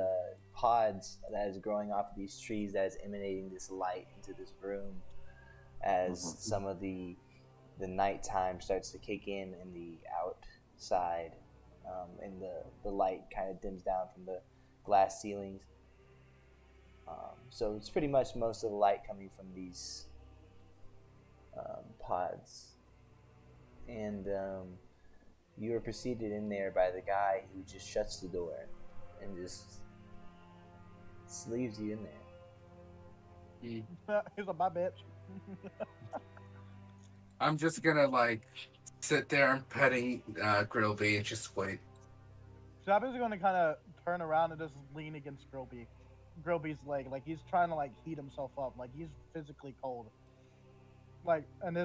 Speaker 3: pods that is growing off of these trees that is emanating this light into this room as
Speaker 5: Mhm.
Speaker 3: some of the nighttime starts to kick in the outside, and the light kind of dims down from the glass ceilings. So it's pretty much most of the light coming from these pods. And and you are preceded in there by the guy who just shuts the door and just leaves you in there.
Speaker 2: He's like, my bitch.
Speaker 1: I'm just gonna like sit there and petting Grilby and just wait.
Speaker 2: Snappy's gonna kind of turn around and just lean against Grilby's leg, like he's trying to like heat himself up, like he's physically cold. Like, and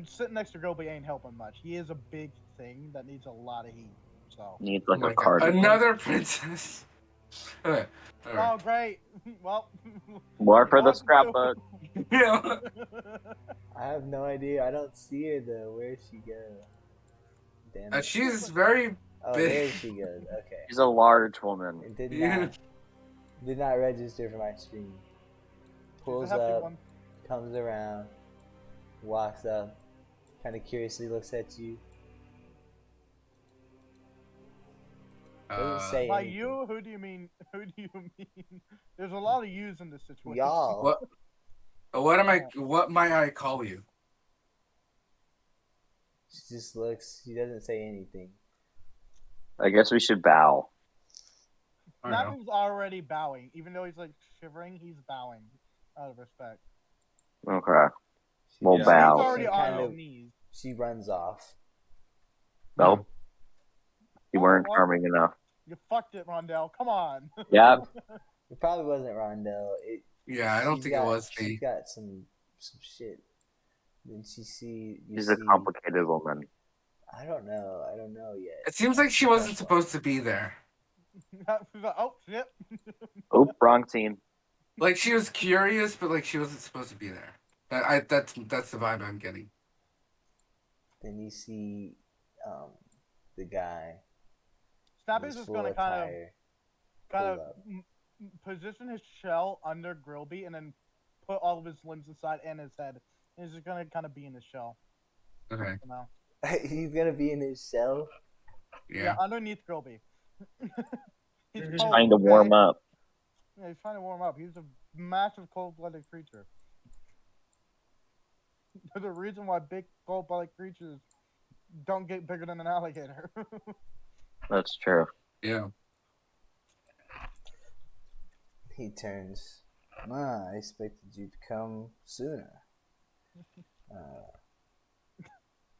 Speaker 2: sitting next to Grilby ain't helping much. He is a big thing that needs a lot of heat. So.
Speaker 5: Needs like
Speaker 1: Oh
Speaker 5: a
Speaker 1: my God.
Speaker 5: cardigan.
Speaker 1: Another princess. Okay. All right.
Speaker 2: Oh, great. Well.
Speaker 5: More for the
Speaker 2: One,
Speaker 5: scrapbook.
Speaker 1: Yeah.
Speaker 3: I have no idea. I don't see her though. Where'd she go? Damn it.
Speaker 1: She's very
Speaker 3: Oh,
Speaker 1: big.
Speaker 3: there she goes. Okay.
Speaker 5: She's a large woman.
Speaker 3: It did
Speaker 1: Yeah.
Speaker 3: not register for my screen. Pulls
Speaker 2: hefty
Speaker 3: up,
Speaker 2: one.
Speaker 3: comes around, walks up, kind of curiously looks at you. Doesn't say
Speaker 2: By
Speaker 3: anything.
Speaker 2: you, who do you mean? Who do you mean? There's a lot of yous in this situation.
Speaker 3: Y'all.
Speaker 1: What might I call you?
Speaker 3: She just looks. She doesn't say anything.
Speaker 5: I guess we should bow.
Speaker 1: I don't know.
Speaker 2: Snappy's already bowing, even though he's like shivering. He's bowing out of respect.
Speaker 5: Okay.
Speaker 3: She
Speaker 5: We'll
Speaker 3: just-
Speaker 5: bow.
Speaker 2: He's already
Speaker 3: she
Speaker 2: on
Speaker 3: kind
Speaker 2: his
Speaker 3: of-
Speaker 2: knees.
Speaker 3: She runs off.
Speaker 5: Nope. You
Speaker 2: Oh,
Speaker 5: weren't
Speaker 2: well,
Speaker 5: charming enough.
Speaker 2: You fucked it, Rondell. Come on.
Speaker 5: Yep.
Speaker 3: It probably wasn't Rondell.
Speaker 1: Yeah, I don't
Speaker 3: she's
Speaker 1: think it was
Speaker 3: She's
Speaker 1: me.
Speaker 3: got some shit. Then you
Speaker 5: She's a complicated woman.
Speaker 3: I don't know. I don't know yet.
Speaker 1: It seems like she wasn't supposed to be there.
Speaker 2: He's like, oh shit.
Speaker 5: Oop, wrong scene.
Speaker 1: Like she was curious, but like she wasn't supposed to be there. That's the vibe I'm getting.
Speaker 3: Then you see the guy.
Speaker 2: Snappy's
Speaker 3: who's
Speaker 2: just
Speaker 3: full
Speaker 2: gonna kind
Speaker 3: attire,
Speaker 2: of
Speaker 3: pull up.
Speaker 2: position his shell under Grilby and then put all of his limbs inside and his head. And he's just gonna kind of be in his shell.
Speaker 1: Okay.
Speaker 2: You know?
Speaker 3: He's gonna be in his shell.
Speaker 1: Yeah.
Speaker 2: Underneath Grilby. He's
Speaker 5: Just
Speaker 2: cold,
Speaker 5: trying to warm
Speaker 2: okay?
Speaker 5: up.
Speaker 2: Yeah, he's trying to warm up. He's a massive cold-blooded creature. There's a reason why big cold-blooded creatures don't get bigger than an alligator.
Speaker 5: That's true.
Speaker 1: Yeah.
Speaker 3: He turns. I expected you to come sooner.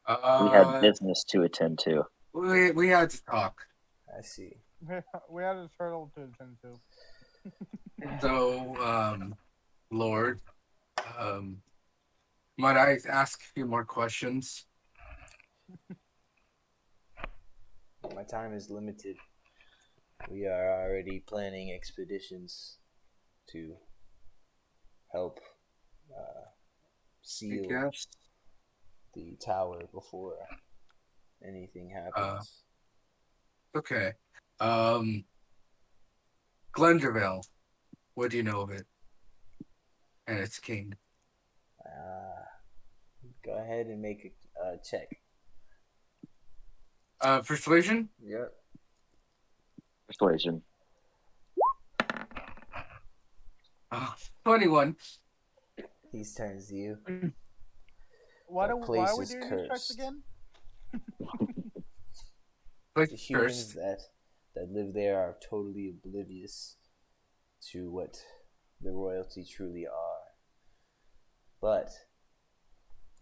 Speaker 5: We had business to attend to.
Speaker 1: We had to talk.
Speaker 3: I see.
Speaker 2: we had a turtle to attend to.
Speaker 1: So, Lord, might I ask a few more questions?
Speaker 3: My time is limited. We are already planning expeditions to help seal
Speaker 1: Yes.
Speaker 3: the tower before anything happens.
Speaker 1: Okay. Glenderville. What do you know of it? And its king.
Speaker 3: Go ahead and make a check.
Speaker 1: Persuasion?
Speaker 3: Yep.
Speaker 5: Persuasion.
Speaker 1: 21.
Speaker 3: He turns to you.
Speaker 2: Why
Speaker 3: That
Speaker 2: are
Speaker 3: place
Speaker 2: we
Speaker 3: is
Speaker 2: doing these checks
Speaker 3: cursed.
Speaker 2: again?
Speaker 1: Like
Speaker 3: The humans
Speaker 1: first.
Speaker 3: that live there are totally oblivious to what the royalty truly are. But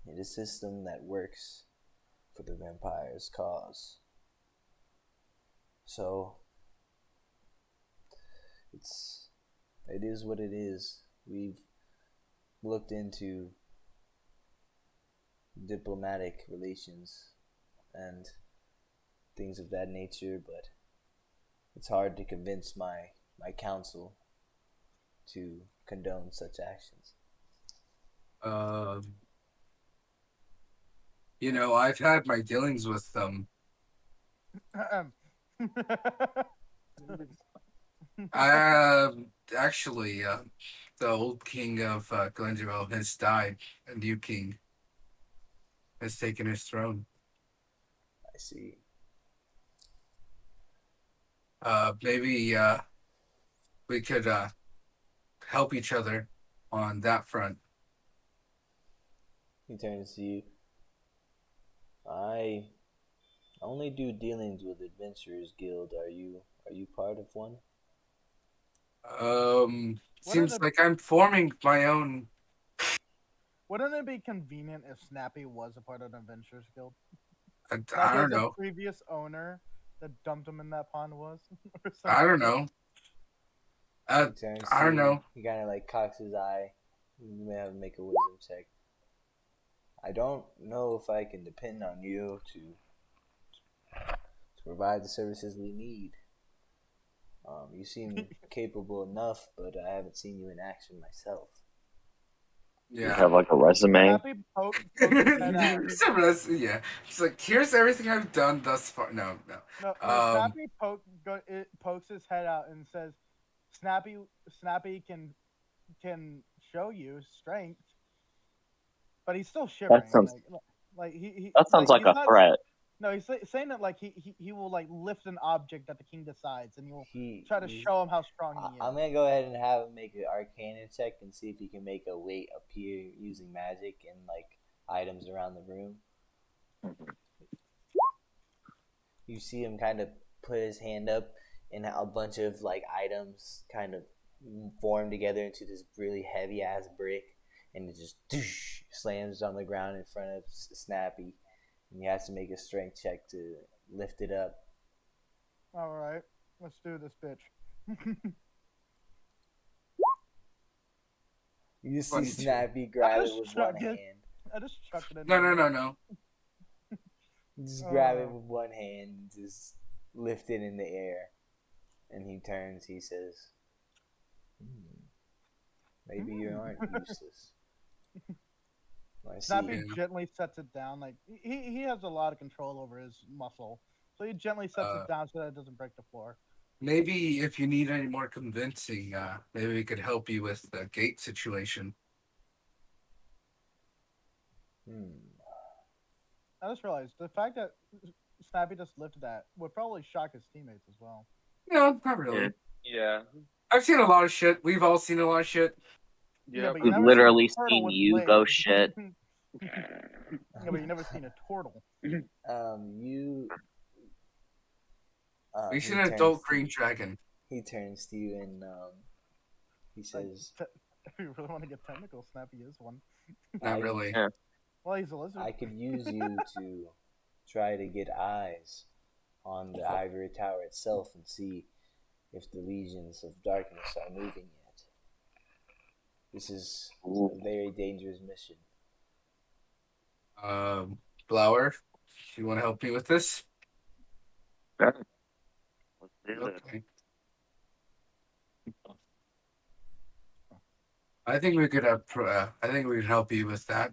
Speaker 3: it is a system that works for the vampire's cause. So it is what it is. We've looked into diplomatic relations and things of that nature, but it's hard to convince my council to condone such actions.
Speaker 1: I've had my dealings with them. Actually, the old king of Glenderville has died. A new king has taken his throne.
Speaker 3: I see.
Speaker 1: Maybe we could help each other on that front.
Speaker 3: He turns to you. I only do dealings with Adventurers Guild. Are you part of one?
Speaker 2: Wouldn't
Speaker 1: Seems
Speaker 2: it
Speaker 1: like I'm forming my own.
Speaker 2: wouldn't it be convenient if Snappy was a part of the Adventurers Guild?
Speaker 1: I
Speaker 2: Like
Speaker 1: don't
Speaker 2: as a
Speaker 1: know.
Speaker 2: previous owner that dumped him in that pond was, or some
Speaker 1: I don't
Speaker 2: shit.
Speaker 1: know.
Speaker 3: He turns
Speaker 1: I
Speaker 3: to
Speaker 1: don't
Speaker 3: you.
Speaker 1: know.
Speaker 3: He kind of like cocks his eye. You may have to make a wisdom check. I don't know if I can depend on you to provide the services we need. You seem capable enough, but I haven't seen you in action myself.
Speaker 5: You
Speaker 1: Yeah.
Speaker 5: have like a resume.
Speaker 2: Snappy pokes his head out.
Speaker 1: Yeah. It's like, here's everything I've done thus far. No, no.
Speaker 2: No, Snappy pokes his head out and says, Snappy can show you strength, but he's still
Speaker 5: That
Speaker 2: shivering.
Speaker 5: sounds
Speaker 2: Like he
Speaker 5: that sounds
Speaker 2: like
Speaker 5: like
Speaker 2: he's
Speaker 5: a
Speaker 2: not.
Speaker 5: threat.
Speaker 2: No, he's saying that like he will like lift an object that the king decides, and he will
Speaker 3: He,
Speaker 2: try to
Speaker 3: he's,
Speaker 2: show him how strong he is.
Speaker 3: I'm gonna go ahead and have him make an Arcana check and see if he can make a weight appear using magic and like items around the room. You see him kind of put his hand up, and a bunch of like items kind of form together into this really heavy ass brick, and it just slams on the ground in front of Snappy, and he has to make a strength check to lift it up.
Speaker 2: All right, let's do this, bitch.
Speaker 3: You just see
Speaker 1: 22.
Speaker 3: Snappy grab it
Speaker 2: just
Speaker 3: with one
Speaker 2: chucked it.
Speaker 3: hand.
Speaker 2: I just chucked it in.
Speaker 1: No,
Speaker 2: there.
Speaker 1: no, no, no.
Speaker 3: You just grab it
Speaker 2: Oh.
Speaker 3: with one hand and just lift it in the air. And he turns, he says, maybe you aren't useless. I see.
Speaker 2: Snappy gently sets it down. Like he has a lot of control over his muscle, so he gently sets it down so that it doesn't break the floor.
Speaker 1: Maybe if you need any more convincing, maybe we could help you with the gate situation.
Speaker 2: I just realized the fact that Snappy just lifted that would probably shock his teammates as well.
Speaker 1: No, not really.
Speaker 4: Yeah.
Speaker 1: I've seen a lot of shit. We've all seen a lot of shit.
Speaker 2: Yeah, but you
Speaker 5: We've
Speaker 2: never seen a
Speaker 5: literally
Speaker 2: turtle
Speaker 5: seen
Speaker 2: with
Speaker 5: you go
Speaker 2: legs.
Speaker 5: shit.
Speaker 2: Yeah, but you never seen a turtle.
Speaker 3: You.
Speaker 1: We've
Speaker 3: He
Speaker 1: seen an
Speaker 3: turns
Speaker 1: adult
Speaker 3: to
Speaker 1: green
Speaker 3: you.
Speaker 1: dragon.
Speaker 3: He turns to you and he says,
Speaker 2: If you really want to get technical, Snappy is one.
Speaker 1: Not really.
Speaker 5: Yeah.
Speaker 2: Well, he's a lizard.
Speaker 3: I could use you to try to get eyes on the ivory tower itself and see if the legions of darkness are moving yet. This is a very dangerous mission.
Speaker 1: Flower, you want to help me with this?
Speaker 5: Sure. Let's do this.
Speaker 1: Okay. I think we could have. I think we could help you with that.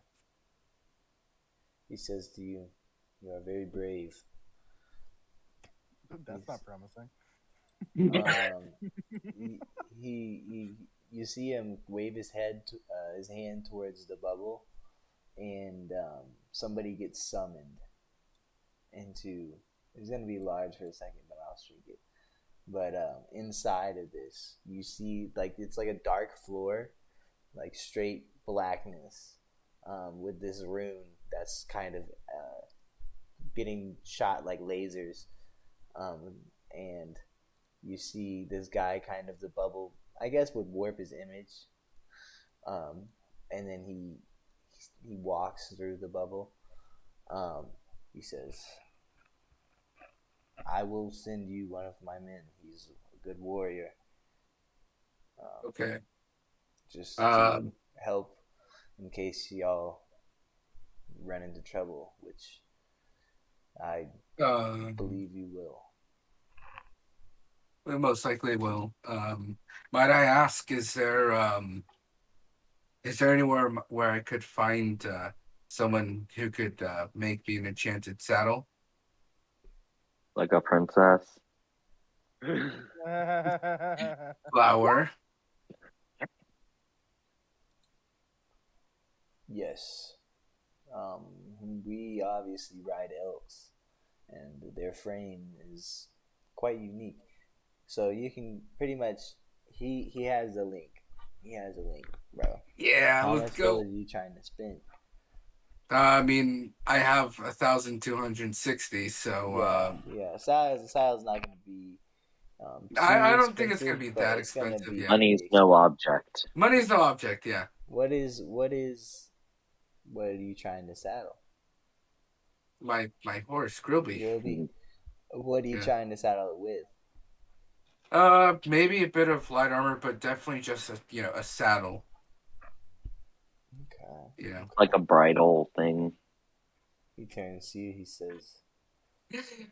Speaker 3: He says to you, "You are very brave."
Speaker 2: That's not promising.
Speaker 3: You see him wave his hand towards the bubble, and somebody gets summoned into. It's gonna be large for a second, but I'll shrink it. But inside of this, you see like it's like a dark floor, like straight blackness, with this rune that's kind of getting shot like lasers, and you see this guy kind of the bubble I guess would warp his image, and then he walks through the bubble. He says, "I will send you one of my men. He's a good warrior.
Speaker 1: Okay.
Speaker 3: Just to help in case y'all run into trouble, which I believe you will."
Speaker 1: We most likely will. Might I ask, is there anywhere where I could find someone who could make me an enchanted saddle?
Speaker 5: Like a princess.
Speaker 1: Flower.
Speaker 3: Yes. We obviously ride elks, and their frame is quite unique. So you can pretty much he has a link. He has a link, bro.
Speaker 1: Yeah,
Speaker 3: How
Speaker 1: let's
Speaker 3: much
Speaker 1: go.
Speaker 3: gold are you trying to spend?
Speaker 1: I mean, I have 1,260, so
Speaker 3: Saddle's not gonna be too
Speaker 1: I don't think it's gonna
Speaker 3: expensive,
Speaker 1: be
Speaker 3: but
Speaker 1: that
Speaker 3: it's gonna
Speaker 1: expensive.
Speaker 3: be
Speaker 1: Yeah,
Speaker 5: Money's
Speaker 3: pretty
Speaker 5: no
Speaker 3: expensive.
Speaker 5: object.
Speaker 1: money's no object. Yeah,
Speaker 3: What are you trying to saddle?
Speaker 1: my horse, Grillby.
Speaker 3: Gilby, what are you
Speaker 1: Yeah.
Speaker 3: trying to saddle it with?
Speaker 1: Maybe a bit of light armor, but definitely just a saddle.
Speaker 3: Okay,
Speaker 1: Yeah.
Speaker 5: Like a
Speaker 3: okay.
Speaker 5: bridal thing.
Speaker 3: He turns to you, he says,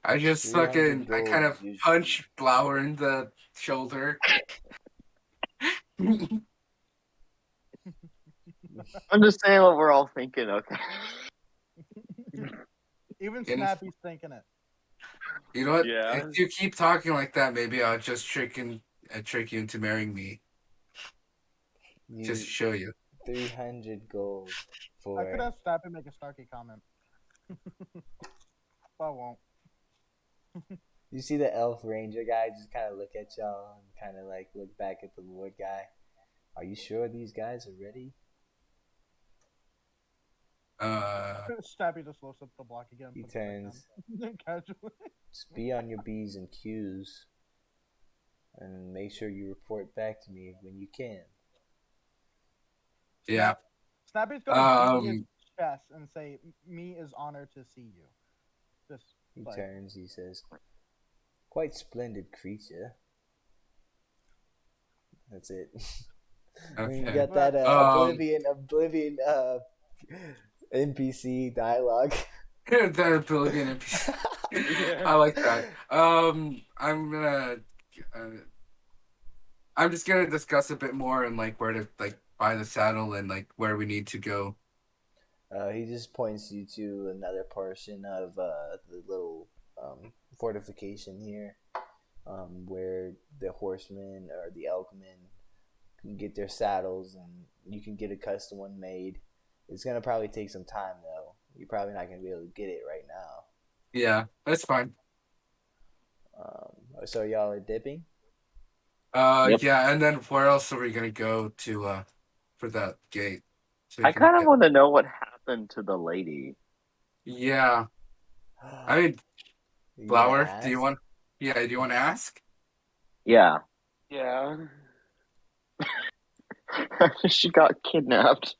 Speaker 1: I just
Speaker 3: 300
Speaker 1: I
Speaker 3: gold
Speaker 1: kind
Speaker 3: is
Speaker 1: of
Speaker 3: usually.
Speaker 1: punch Flower in the shoulder.
Speaker 4: I'm just saying what we're all thinking. Okay.
Speaker 2: Even
Speaker 1: And
Speaker 2: Snappy's thinking it.
Speaker 1: you know what?
Speaker 4: Yeah.
Speaker 1: If you keep talking like that, maybe I'll just trick you into marrying me, just to
Speaker 3: You
Speaker 1: show you.
Speaker 3: 300 gold
Speaker 2: I could
Speaker 3: for.
Speaker 2: have Snappy make a snarky comment. But I won't.
Speaker 3: You see the elf ranger guy just kind of look at y'all and kind of like look back at the lord guy. Are you sure these guys are ready?
Speaker 2: Snappy just lifts up the block again.
Speaker 3: He
Speaker 2: Puts it back
Speaker 3: turns.
Speaker 2: down. Casually.
Speaker 3: Just be on your B's and Q's and make sure you report back to me when you can.
Speaker 1: Yeah.
Speaker 2: Snappy's gonna beat his
Speaker 1: Um.
Speaker 2: chest and say, "Me is honored to see you." Just
Speaker 3: He
Speaker 2: like,
Speaker 3: turns, he says, quite splendid creature. That's it. You
Speaker 1: Okay.
Speaker 3: got that
Speaker 1: Um.
Speaker 3: Oblivion NPC dialogue.
Speaker 1: That Oblivion NPC.
Speaker 4: Yeah.
Speaker 1: I like that. Uh, I'm just gonna discuss a bit more and like where to like buy the saddle and like where we need to go.
Speaker 3: He just points you to another portion of the little fortification here, where the horsemen or the elkmen can get their saddles, and you can get a custom one made. It's gonna probably take some time though. You're probably not gonna be able to get it right now.
Speaker 1: Yeah, that's fine.
Speaker 3: So y'all are dipping.
Speaker 5: Yep.
Speaker 1: Yeah, and then where else are we gonna go to for that gate? So we
Speaker 5: I
Speaker 1: can
Speaker 5: kind of
Speaker 1: get.
Speaker 5: want to know what happened to the lady.
Speaker 1: Yeah, I mean,
Speaker 3: You wanna
Speaker 1: Flower, do you
Speaker 3: ask?
Speaker 1: want? Yeah, do you want to ask?
Speaker 5: Yeah.
Speaker 4: Yeah.
Speaker 5: She got kidnapped.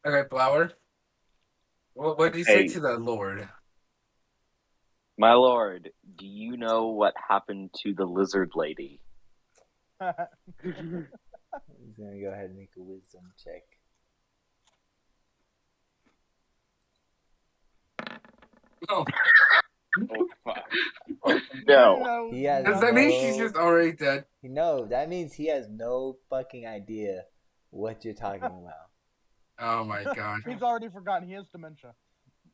Speaker 1: Okay, Flower. What do you say
Speaker 5: Hey,
Speaker 1: to the Lord?
Speaker 5: my lord, do you know what happened to the lizard lady?
Speaker 3: He's gonna go ahead and make a wisdom check.
Speaker 1: Oh,
Speaker 4: Oh fuck.
Speaker 5: No.
Speaker 3: He has
Speaker 1: does that mean she's
Speaker 3: no.
Speaker 1: just already dead?
Speaker 3: No, that means he has no fucking idea what you're talking about.
Speaker 1: Oh my god.
Speaker 2: He's already forgotten. He has dementia.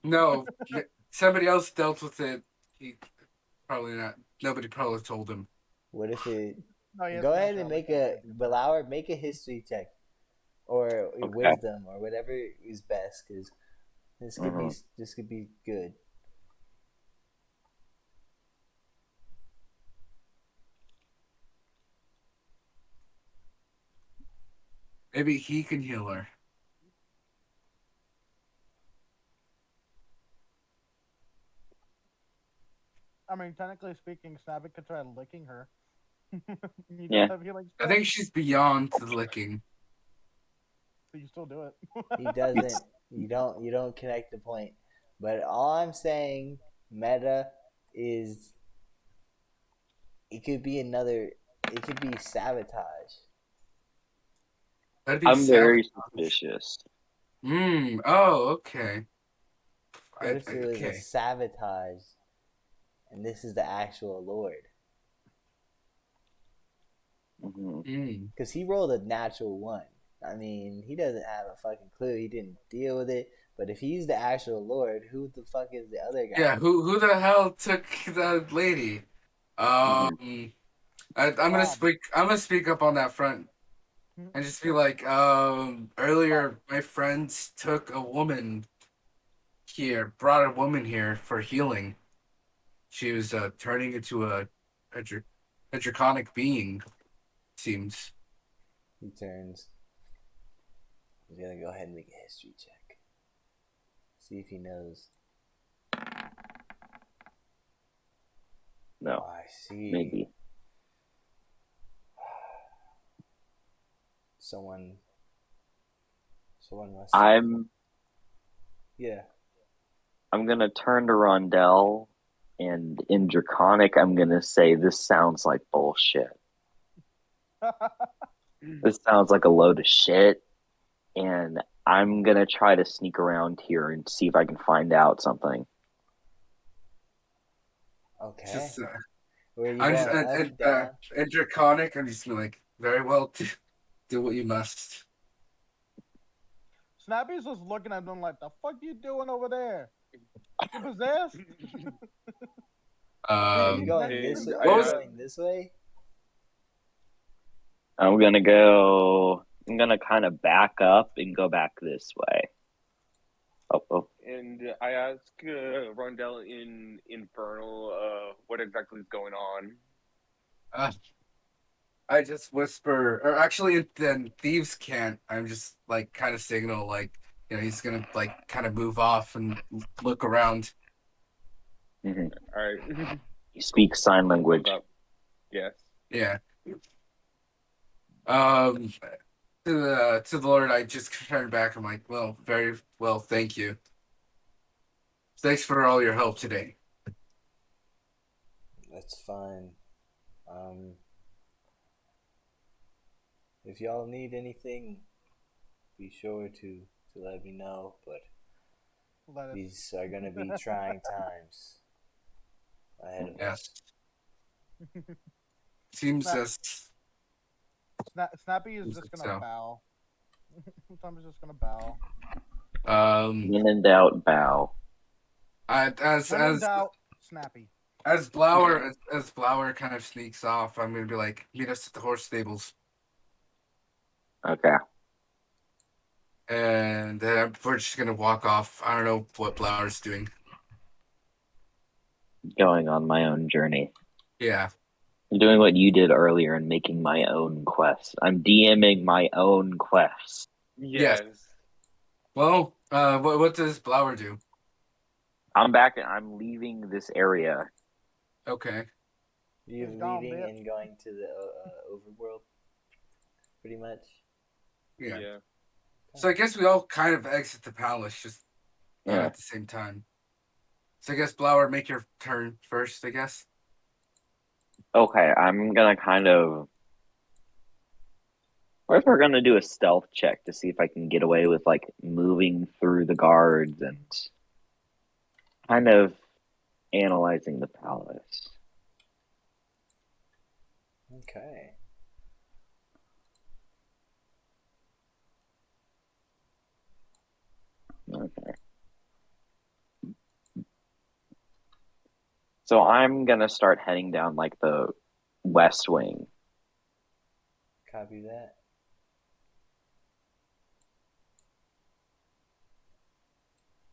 Speaker 1: No, somebody else dealt with it. He probably not. Nobody probably told him.
Speaker 3: What if it?
Speaker 2: No, he has
Speaker 3: Go ahead
Speaker 2: dementia.
Speaker 3: and
Speaker 2: Like,
Speaker 3: make a Balour, make a history check or a
Speaker 5: Okay.
Speaker 3: wisdom or whatever is best, because this could be good.
Speaker 1: Maybe he can heal her.
Speaker 2: I mean, technically speaking, Snappy could try licking her. He does
Speaker 5: Yeah.
Speaker 2: have healing
Speaker 1: I
Speaker 2: spells,
Speaker 1: think she's beyond the licking.
Speaker 2: so you still do it.
Speaker 3: He doesn't. You don't connect the point. But all I'm saying, meta, is it could be another. It could be sabotage.
Speaker 1: That'd be
Speaker 5: I'm very
Speaker 1: sabotage.
Speaker 5: suspicious.
Speaker 1: Oh, okay.
Speaker 3: What if it was a
Speaker 1: Okay.
Speaker 3: sabotage, and this is the actual Lord?
Speaker 5: Hmm.
Speaker 3: Because he rolled a natural one. I mean, he doesn't have a fucking clue. He didn't deal with it. But if he's the actual Lord, who the fuck is the other guy?
Speaker 1: Yeah, who the hell took that lady? I'm gonna speak up on that front and just be like, earlier my friends took a woman here, brought a woman here for healing. She was turning into a draconic being, seems.
Speaker 3: He turns. He's gonna go ahead and make a history check. See if he knows.
Speaker 5: No,
Speaker 3: Oh, I see.
Speaker 5: maybe.
Speaker 3: Someone must.
Speaker 5: I'm
Speaker 3: Yeah.
Speaker 5: gonna turn to Rondell, and in Draconic, I'm gonna say this sounds like bullshit. This sounds like a load of shit, and I'm gonna try to sneak around here and see if I can find out something.
Speaker 3: Okay.
Speaker 1: Just,
Speaker 3: Where you
Speaker 1: I'm
Speaker 3: going?
Speaker 1: just,
Speaker 3: Up, down?
Speaker 1: and Draconic, I'm just like, very well, do what you must.
Speaker 2: Snappy's just looking at them like, the fuck you doing over there? You possessed?
Speaker 3: Are you going
Speaker 4: And
Speaker 3: this way?
Speaker 4: I
Speaker 3: Are you
Speaker 1: was-
Speaker 3: going this way?
Speaker 5: I'm gonna go. I'm gonna kind of back up and go back this way. Oh.
Speaker 4: and I ask Rondell in Infernal what exactly is going on.
Speaker 1: Uh, I just whisper, or actually, then thieves can't. I'm just like kind of signal, like he's gonna like kind of move off and look around.
Speaker 5: Mhm.
Speaker 4: All right.
Speaker 5: You speak sign language.
Speaker 4: Goes up. Yes.
Speaker 1: Yeah. Um, to the Lord, I just turn back. I'm like, well, very well, thank you. Thanks for all your help today.
Speaker 3: That's fine. If y'all need anything, be sure to let me know. But
Speaker 2: Let us.
Speaker 3: these are gonna be trying times ahead of us.
Speaker 1: Yes. Seems
Speaker 2: Snap-
Speaker 1: as
Speaker 2: Snappy is just gonna
Speaker 1: So.
Speaker 2: bow. Snappy's just gonna bow.
Speaker 5: When in doubt, bow.
Speaker 1: as
Speaker 2: When in
Speaker 1: as
Speaker 2: doubt, Snappy.
Speaker 1: as Blower kind of sneaks off, I'm gonna be like, meet us at the horse stables,
Speaker 5: Okay.
Speaker 1: and then we're just gonna walk off. I don't know what Blower's doing.
Speaker 5: Going on my own journey.
Speaker 1: Yeah.
Speaker 5: I'm doing what you did earlier and making my own quest. I'm DMing my own quest.
Speaker 1: Yes.
Speaker 4: Yes.
Speaker 1: Well, what does Blower do?
Speaker 5: I'm back. I'm leaving this area.
Speaker 1: Okay.
Speaker 3: You're
Speaker 2: He's gone,
Speaker 3: leaving
Speaker 2: bitch.
Speaker 3: and going to the overworld, pretty much.
Speaker 1: Yeah.
Speaker 4: Yeah.
Speaker 1: So I guess we all kind of exit the palace, just not
Speaker 5: Yeah.
Speaker 1: at the same time. So I guess Blower, make your turn first. I guess.
Speaker 5: Okay, I'm gonna kind of. What if we're gonna do a stealth check to see if I can get away with like moving through the guards and kind of analyzing the palace?
Speaker 3: Okay.
Speaker 5: Okay. So I'm gonna start heading down like the west wing.
Speaker 3: Copy that.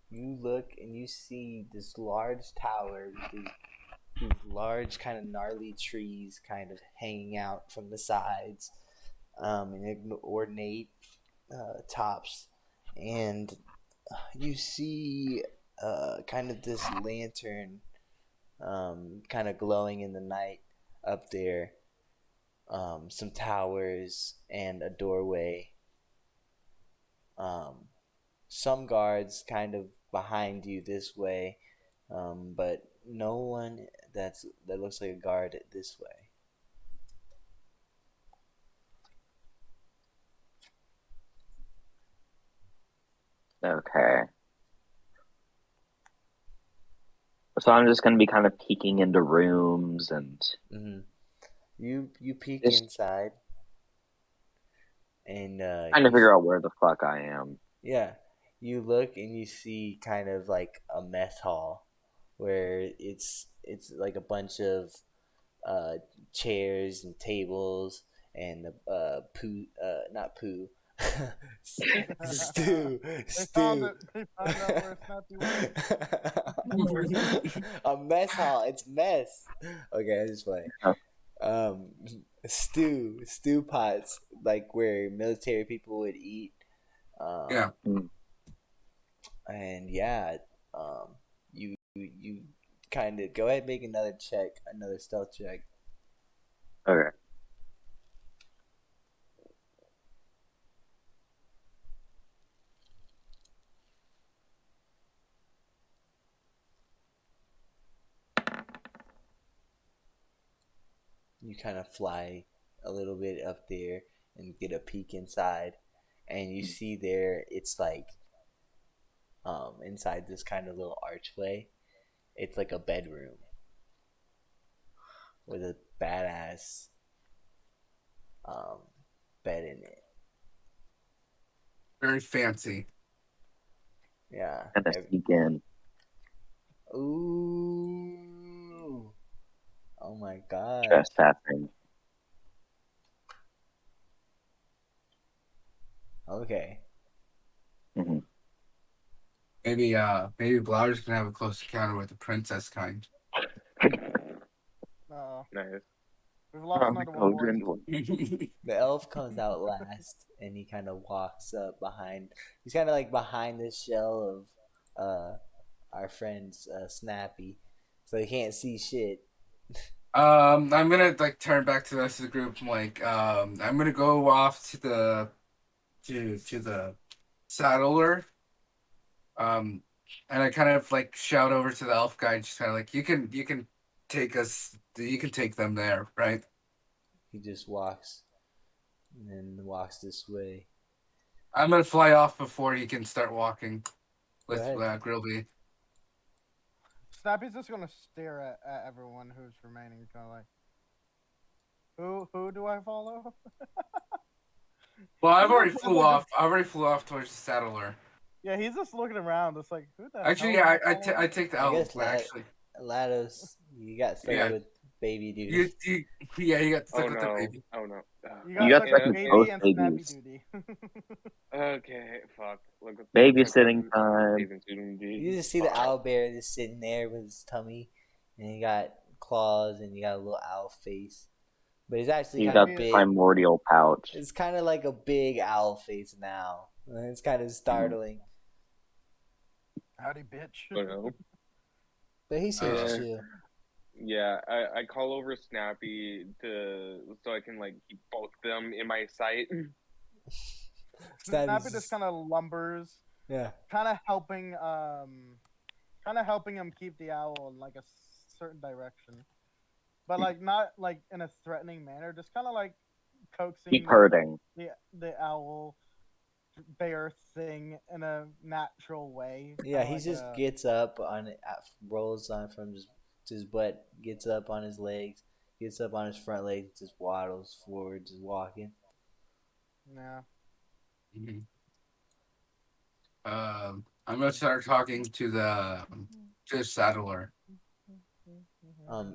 Speaker 3: You look and you see this large tower with these large kind of gnarly trees kind of hanging out from the sides, and ornate tops, and you see kind of this lantern kind of glowing in the night up there, some towers and a doorway, some guards kind of behind you this way, but no one that looks like a guard this way.
Speaker 5: Okay. So I'm just gonna be kind of peeking into rooms and
Speaker 3: Mm-hmm. You peek
Speaker 5: just
Speaker 3: inside, and
Speaker 5: trying to figure out where the fuck I am.
Speaker 3: yeah, you look and you see kind of like a mess hall, where it's like a bunch of chairs and tables and not poo, stew,
Speaker 2: They
Speaker 3: stew.
Speaker 2: found out where Snappy was.
Speaker 3: A mess hall. It's mess. Okay, I just play.
Speaker 5: Oh.
Speaker 3: Stew pots, like where military people would eat.
Speaker 1: Yeah.
Speaker 3: And yeah, you kind of go ahead and make another check, another stealth check.
Speaker 5: Okay.
Speaker 3: You kind of fly a little bit up there and get a peek inside, and you see there it's like inside this kind of little archway. It's like a bedroom with a badass um bed in it.
Speaker 1: Very fancy.
Speaker 3: Yeah.
Speaker 5: And I sneak in.
Speaker 3: Ooh. Oh my god.
Speaker 5: Trespassing.
Speaker 3: Okay.
Speaker 5: Hmm.
Speaker 1: Maybe Blauer's gonna have a close encounter with the princess kind.
Speaker 4: Nice.
Speaker 2: We've lost another one, boys.
Speaker 3: The elf comes out last, and he kind of walks up behind. He's kind of like behind the shell of our friend's Snappy, so he can't see shit.
Speaker 1: I'm gonna like turn back to the rest of the group. I'm like, I'm gonna go off to the to the saddler. And I kind of like shout over to the elf guy, just kind of like, you can take us, you can take them there, right?
Speaker 3: He just walks, and then walks this way.
Speaker 1: I'm gonna fly off before he can start walking
Speaker 3: Go
Speaker 1: with
Speaker 3: ahead.
Speaker 1: Grilby.
Speaker 2: Snappy's just gonna stare at everyone who's remaining, kind of like, who do I follow?
Speaker 1: Well,
Speaker 2: He's just like,
Speaker 1: I already flew off towards the saddler.
Speaker 2: yeah, he's just looking around. It's like, who the
Speaker 1: Actually,
Speaker 2: hell
Speaker 1: yeah,
Speaker 2: am I following?
Speaker 1: I take the
Speaker 3: I
Speaker 1: elf.
Speaker 3: guess
Speaker 1: Actually,
Speaker 3: Lados, you got stuck
Speaker 1: Yeah.
Speaker 3: with baby duty.
Speaker 1: yeah, you got stuck
Speaker 4: Oh
Speaker 1: with the
Speaker 4: no.
Speaker 1: baby.
Speaker 4: Oh no.
Speaker 2: You
Speaker 5: You
Speaker 2: got
Speaker 5: got
Speaker 2: stuck
Speaker 5: stuck
Speaker 2: with
Speaker 5: with
Speaker 2: baby
Speaker 5: both
Speaker 2: and snappy
Speaker 5: babies.
Speaker 2: duty.
Speaker 4: Okay, fuck. Look at
Speaker 5: Babysitting time.
Speaker 3: You just see the owl bear just sitting there with his tummy, and he got claws, and you got a little owl face. But he's actually
Speaker 5: You
Speaker 3: kind
Speaker 5: got
Speaker 3: of
Speaker 5: the
Speaker 3: big.
Speaker 5: primordial pouch.
Speaker 3: It's kind of like a big owl face now. It's kind of startling.
Speaker 2: Howdy, bitch.
Speaker 4: Oh no.
Speaker 3: But he seems
Speaker 4: Yeah.
Speaker 3: chill.
Speaker 4: Yeah, I call over Snappy so I can like keep both of them in my sight.
Speaker 2: Snappy just kind of lumbers,
Speaker 3: Yeah.
Speaker 2: kind of helping him keep the owl in like a certain direction, but like not like in a threatening manner, just kind of like coaxing
Speaker 5: Keep hurting.
Speaker 2: the owl bear thing in a natural way.
Speaker 3: Yeah,
Speaker 2: kinda
Speaker 3: he
Speaker 2: like
Speaker 3: just
Speaker 2: a-
Speaker 3: gets up rolls on from his butt, gets up on his legs, gets up on his front legs, just waddles forward, just walking.
Speaker 2: yeah.
Speaker 1: Mhm. I'm gonna start talking to the saddler.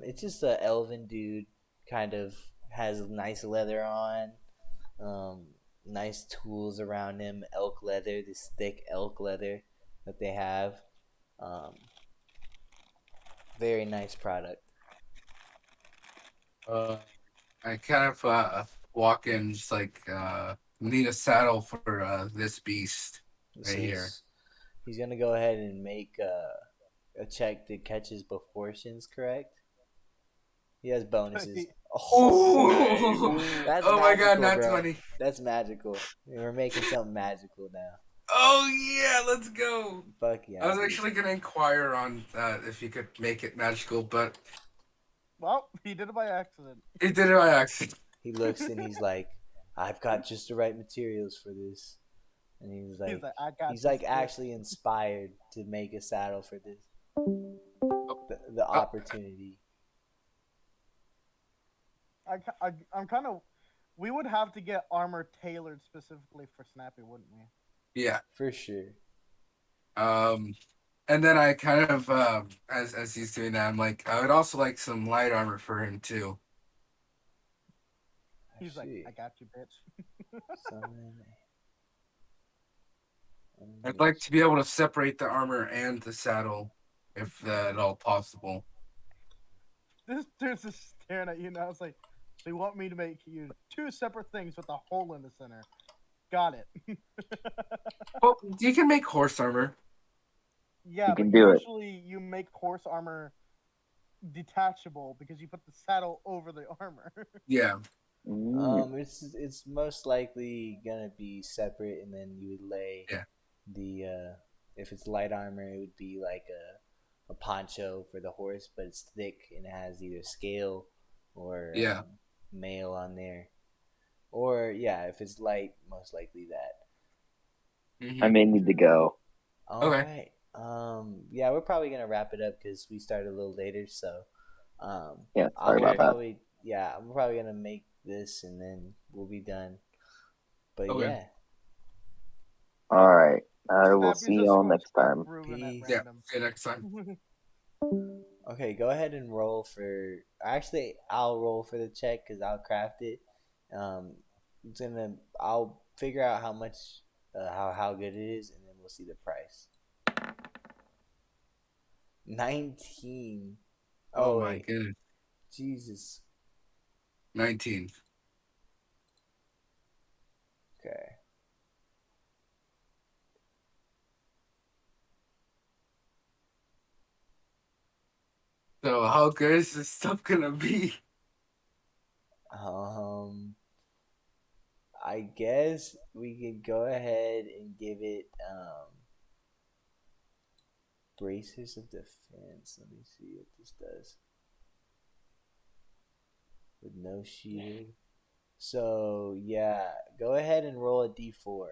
Speaker 3: It's just a elven dude, kind of has nice leather on, nice tools around him, elk leather, this thick elk leather that they have. Um, very nice product.
Speaker 1: I kind of walk in, just like, need a saddle for this beast right here.
Speaker 3: He's gonna go ahead and make a check to catch his proportions correct. He has bonuses.
Speaker 1: Oh,
Speaker 3: That's
Speaker 1: oh my god,
Speaker 3: magical,
Speaker 1: not
Speaker 3: bro.
Speaker 1: 20.
Speaker 3: That's magical. We're making something magical now.
Speaker 1: Oh yeah, let's go.
Speaker 3: Fuck yeah.
Speaker 1: I was
Speaker 3: dude.
Speaker 1: actually gonna inquire on if you could make it magical, but
Speaker 2: Well, he did it by accident.
Speaker 1: he did it by accident.
Speaker 3: He looks and he's like, I've got just the right materials for this. And
Speaker 2: He's like, I got.
Speaker 3: he's
Speaker 2: this
Speaker 3: like
Speaker 2: shit."
Speaker 3: actually inspired to make a saddle for this. The opportunity.
Speaker 2: I'm kind of. We would have to get armor tailored specifically for Snappy, wouldn't we?
Speaker 1: Yeah.
Speaker 3: For sure.
Speaker 1: And then I kind of as he's doing that, I'm like, I would also like some light armor for him too.
Speaker 2: He's like, I got you, bitch.
Speaker 1: I'd like to be able to separate the armor and the saddle, if at all possible.
Speaker 2: This dude's just staring at you now. It's like, they want me to make you two separate things with a hole in the center. Got it.
Speaker 1: Well, you can make horse armor.
Speaker 2: Yeah,
Speaker 5: You
Speaker 2: but
Speaker 5: can do it.
Speaker 2: usually you make horse armor detachable because you put the saddle over the armor.
Speaker 1: Yeah.
Speaker 3: It's most likely gonna be separate, and then you would lay
Speaker 1: Yeah.
Speaker 3: the if it's light armor, it would be like a poncho for the horse, but it's thick and it has either scale or
Speaker 1: Yeah.
Speaker 3: mail on there, or yeah, if it's light, most likely that.
Speaker 5: I
Speaker 1: Hmm.
Speaker 5: may need to go.
Speaker 3: All
Speaker 1: Okay.
Speaker 3: right. Yeah, we're probably gonna wrap it up because we started a little later. So,
Speaker 5: Yeah,
Speaker 3: I
Speaker 5: sorry
Speaker 3: will
Speaker 5: about that.
Speaker 3: probably yeah, I'm probably gonna make this and then we'll be done. But
Speaker 1: Okay.
Speaker 3: yeah,
Speaker 5: All right. I will
Speaker 2: Snappy's
Speaker 5: see
Speaker 2: just
Speaker 5: y'all
Speaker 2: gonna
Speaker 5: next
Speaker 2: start
Speaker 5: time.
Speaker 2: brewing at
Speaker 3: peace.
Speaker 1: Yeah.
Speaker 2: random.
Speaker 1: See you next time.
Speaker 3: Okay, go ahead and roll for. Actually, I'll roll for the check because I'll craft it. Um, it's gonna. I'll figure out how much, how good it is, and then we'll see the price. 19.
Speaker 1: Oh
Speaker 3: Oh
Speaker 1: my
Speaker 3: wait,
Speaker 1: goodness.
Speaker 3: Jesus.
Speaker 1: 19.
Speaker 3: Okay.
Speaker 1: So how good is this stuff gonna be?
Speaker 3: Um, I guess we could go ahead and give it braces of defense. Let me see what this does with no shield. So yeah, go ahead and roll a d4.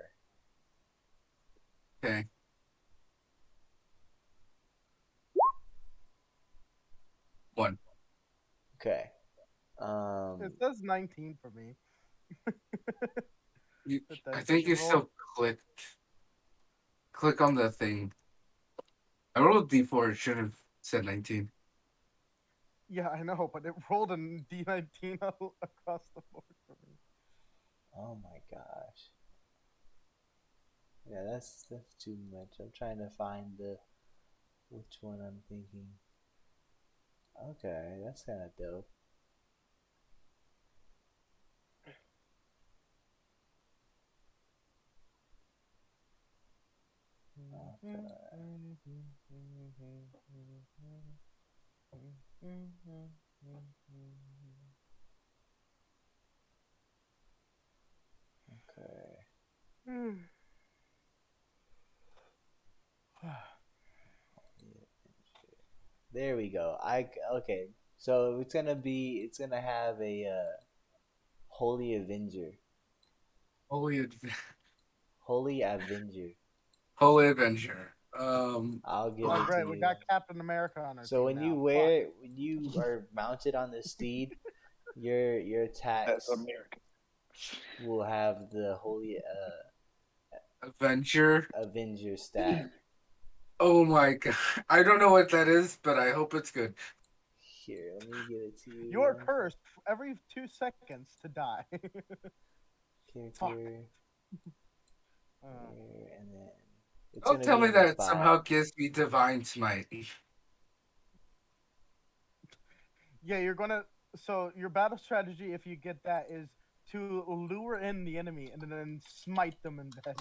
Speaker 1: Okay. One.
Speaker 3: Okay.
Speaker 2: It says 19 for me.
Speaker 1: You,
Speaker 2: With
Speaker 1: I
Speaker 2: the
Speaker 1: think
Speaker 2: dice
Speaker 1: you
Speaker 2: roll.
Speaker 1: still click on the thing. I rolled a D4. It should have said 19.
Speaker 2: Yeah, I know, but it rolled a D19 across the board for me.
Speaker 3: Oh my gosh. Yeah, that's too much. I'm trying to find the which one I'm thinking. Okay, that's kind of dope. Okay. Okay. There we go. Okay. So it's gonna have a Holy Avenger.
Speaker 1: Holy, Ad-
Speaker 3: Holy Avenger.
Speaker 1: Holy Avenger.
Speaker 3: I'll give
Speaker 2: That's
Speaker 3: it to
Speaker 2: right. We
Speaker 3: you.
Speaker 2: got Captain America on our
Speaker 3: So
Speaker 2: team now. Fuck.
Speaker 3: when you are mounted on this steed, your
Speaker 4: That's
Speaker 3: attacks
Speaker 4: American.
Speaker 3: will have the Holy
Speaker 1: Avenger.
Speaker 3: Avenger stat.
Speaker 1: Oh my god. I don't know what that is, but I hope it's good.
Speaker 3: Here, let me give it to
Speaker 2: You are
Speaker 3: you.
Speaker 2: cursed every 2 seconds to die. Fuck.
Speaker 3: Character
Speaker 2: Uh,
Speaker 3: here, and then it's
Speaker 1: Don't
Speaker 3: gonna
Speaker 1: tell
Speaker 3: be
Speaker 1: me
Speaker 3: on the
Speaker 1: that it
Speaker 3: spot.
Speaker 1: somehow gives me Divine Smite.
Speaker 2: yeah, you're gonna. So your battle strategy, if you get that, is to lure in the enemy and then smite them in bed.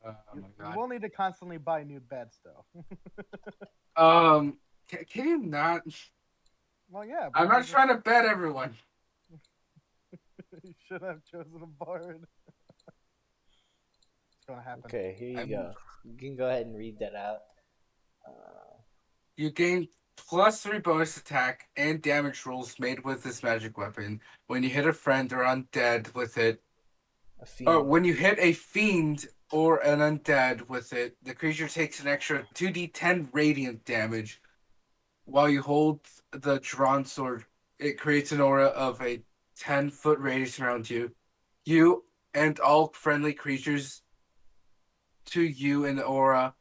Speaker 1: Oh
Speaker 2: you,
Speaker 1: my
Speaker 2: you
Speaker 1: god.
Speaker 2: will need to constantly buy new beds, though.
Speaker 1: Can you not?
Speaker 2: Well, yeah,
Speaker 1: I'm
Speaker 2: because
Speaker 1: not trying to bet everyone.
Speaker 2: you should have chosen a bard. It's gonna happen.
Speaker 3: Okay, here you
Speaker 1: I'm,
Speaker 3: go. You can go ahead and read that out. Uh,
Speaker 1: you gain +3 bonus attack and damage rolls made with this magic weapon when you hit a friend or undead with it.
Speaker 3: a
Speaker 1: Or
Speaker 3: fiend.
Speaker 1: when you hit a fiend or an undead with it, the creature takes an extra 2d10 radiant damage. While you hold the drawn sword, it creates an aura of a 10-foot radius around you. You and all friendly creatures to you in the aura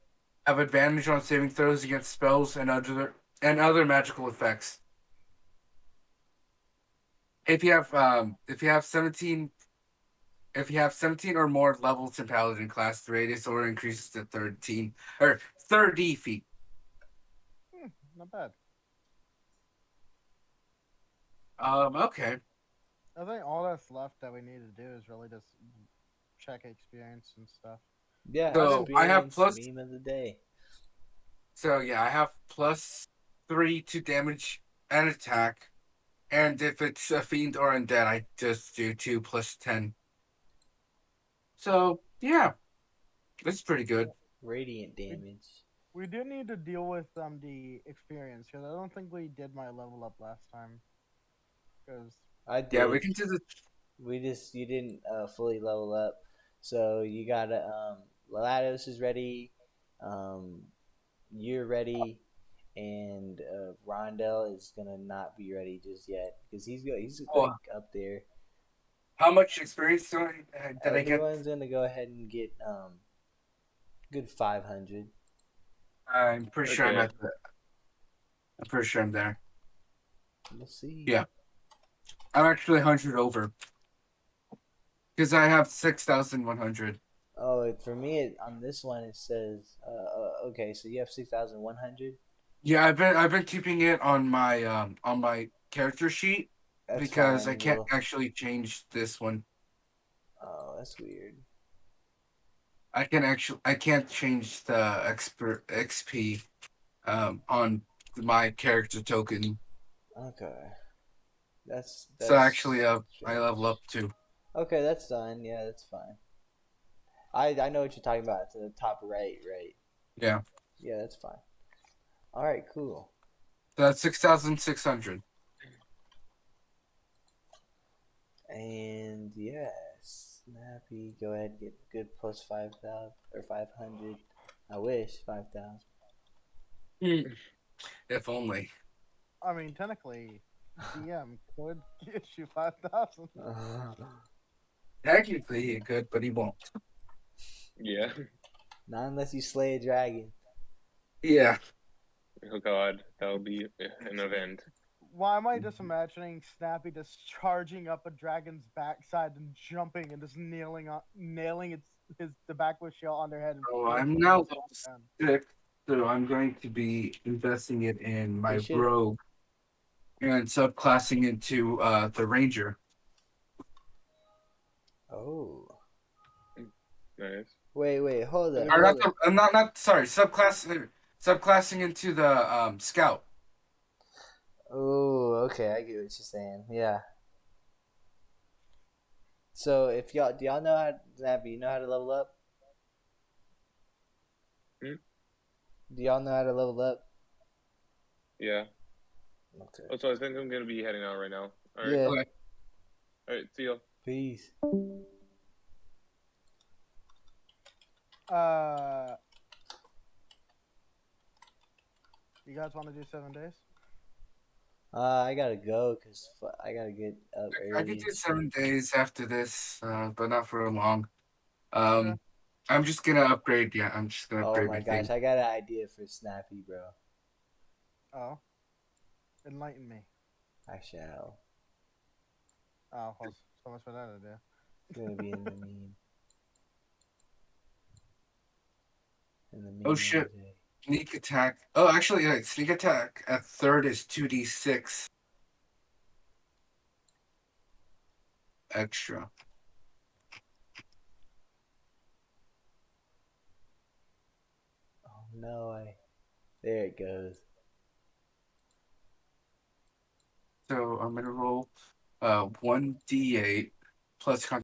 Speaker 1: have advantage on saving throws against spells and other magical effects. If you have 17 or more levels in Paladin class, the radius aura increases to 13 or 30 feet.
Speaker 2: Not bad.
Speaker 1: Okay.
Speaker 2: I think all that's left that we need to do is really just check experience and stuff.
Speaker 3: Yeah,
Speaker 1: So I have
Speaker 3: experience
Speaker 1: plus.
Speaker 3: meme of the day.
Speaker 1: So yeah, I have +3 to damage and attack, and if it's a fiend or undead, I just do 2 + 10. So yeah, that's pretty good.
Speaker 3: Radiant damage.
Speaker 2: We do need to deal with the experience because I don't think we did my level up last time. Because
Speaker 3: I
Speaker 1: Yeah, we
Speaker 3: did.
Speaker 1: can do the.
Speaker 3: You didn't fully level up, so you gotta Lados is ready, um, you're ready, and Rondell is gonna not be ready just yet because he's like
Speaker 1: Oh,
Speaker 3: up there.
Speaker 1: how much experience did I get?
Speaker 3: Everyone's gonna go ahead and get good 500.
Speaker 1: I'm pretty sure I'm
Speaker 4: Okay.
Speaker 1: at the. I'm pretty sure I'm there.
Speaker 3: We'll see.
Speaker 1: Yeah, I'm actually 100 over because I have 6,100.
Speaker 3: Oh, for me on this one it says okay, so you have 6,100.
Speaker 1: Yeah, I've been keeping it on my character sheet
Speaker 3: That's
Speaker 1: because I
Speaker 3: fine.
Speaker 1: can't
Speaker 3: Well,
Speaker 1: actually change this one.
Speaker 3: oh, that's weird.
Speaker 1: I can't change the expert XP on my character token.
Speaker 3: Okay,
Speaker 1: So actually
Speaker 3: that's
Speaker 1: I level
Speaker 3: strange.
Speaker 1: up too.
Speaker 3: Okay, that's done. Yeah, that's fine. I know what you're talking about. It's in the top right, right?
Speaker 1: Yeah.
Speaker 3: Yeah, that's fine. All right, cool.
Speaker 1: So that's 6,600.
Speaker 3: And yeah, Snappy, go ahead and get good plus 5,000 or 500. I wish 5,000.
Speaker 1: If only.
Speaker 2: I mean, technically, DM could get you 5,000.
Speaker 1: Technically he could, but he won't.
Speaker 4: Yeah.
Speaker 3: Not unless you slay a dragon.
Speaker 1: Yeah.
Speaker 4: Oh God, that would be an event.
Speaker 2: Why am I just imagining Snappy just charging up a dragon's backside and jumping and just nailing his tobacco shell on their head and
Speaker 1: So I'm
Speaker 2: forcing
Speaker 1: now
Speaker 2: them
Speaker 1: level
Speaker 2: down?
Speaker 1: 6, so I'm going to be investing it in
Speaker 3: You
Speaker 1: my
Speaker 3: should.
Speaker 1: rogue and subclassing into the ranger.
Speaker 3: Oh.
Speaker 4: Nice.
Speaker 3: Wait, hold up,
Speaker 1: Or not
Speaker 3: hold
Speaker 1: the,
Speaker 3: up.
Speaker 1: I'm not sorry, subclassing into the scout.
Speaker 3: Oh, okay, I get what you're saying. Yeah. So if do y'all know how, Snappy, you know how to level up?
Speaker 4: Hmm?
Speaker 3: Do y'all know how to level up?
Speaker 4: Yeah.
Speaker 3: Okay.
Speaker 4: Oh, so I think I'm gonna be heading out right now. All right.
Speaker 3: Yeah.
Speaker 1: Okay.
Speaker 4: All right. See you.
Speaker 3: Peace.
Speaker 2: Uh, you guys want to do 7 days?
Speaker 3: I gotta go because I gotta get up
Speaker 1: I could
Speaker 3: early
Speaker 1: do
Speaker 3: and stuff.
Speaker 1: 7 days after this, but not for long.
Speaker 2: Okay.
Speaker 1: I'm just gonna upgrade. Yeah, I'm just gonna
Speaker 3: Oh
Speaker 1: upgrade
Speaker 3: my
Speaker 1: my
Speaker 3: gosh,
Speaker 1: thing.
Speaker 3: I got an idea for Snappy, bro.
Speaker 2: Oh, enlighten me.
Speaker 3: I shall.
Speaker 2: Oh, well, so much for that idea.
Speaker 3: It's gonna be in the meme. In the
Speaker 1: Oh
Speaker 3: meme of
Speaker 1: shit!
Speaker 3: the day.
Speaker 1: Sneak attack. Oh, actually, yeah, sneak attack at third is 2d6 extra.
Speaker 3: Oh no, there it goes.
Speaker 1: So I'm gonna roll 1d8 plus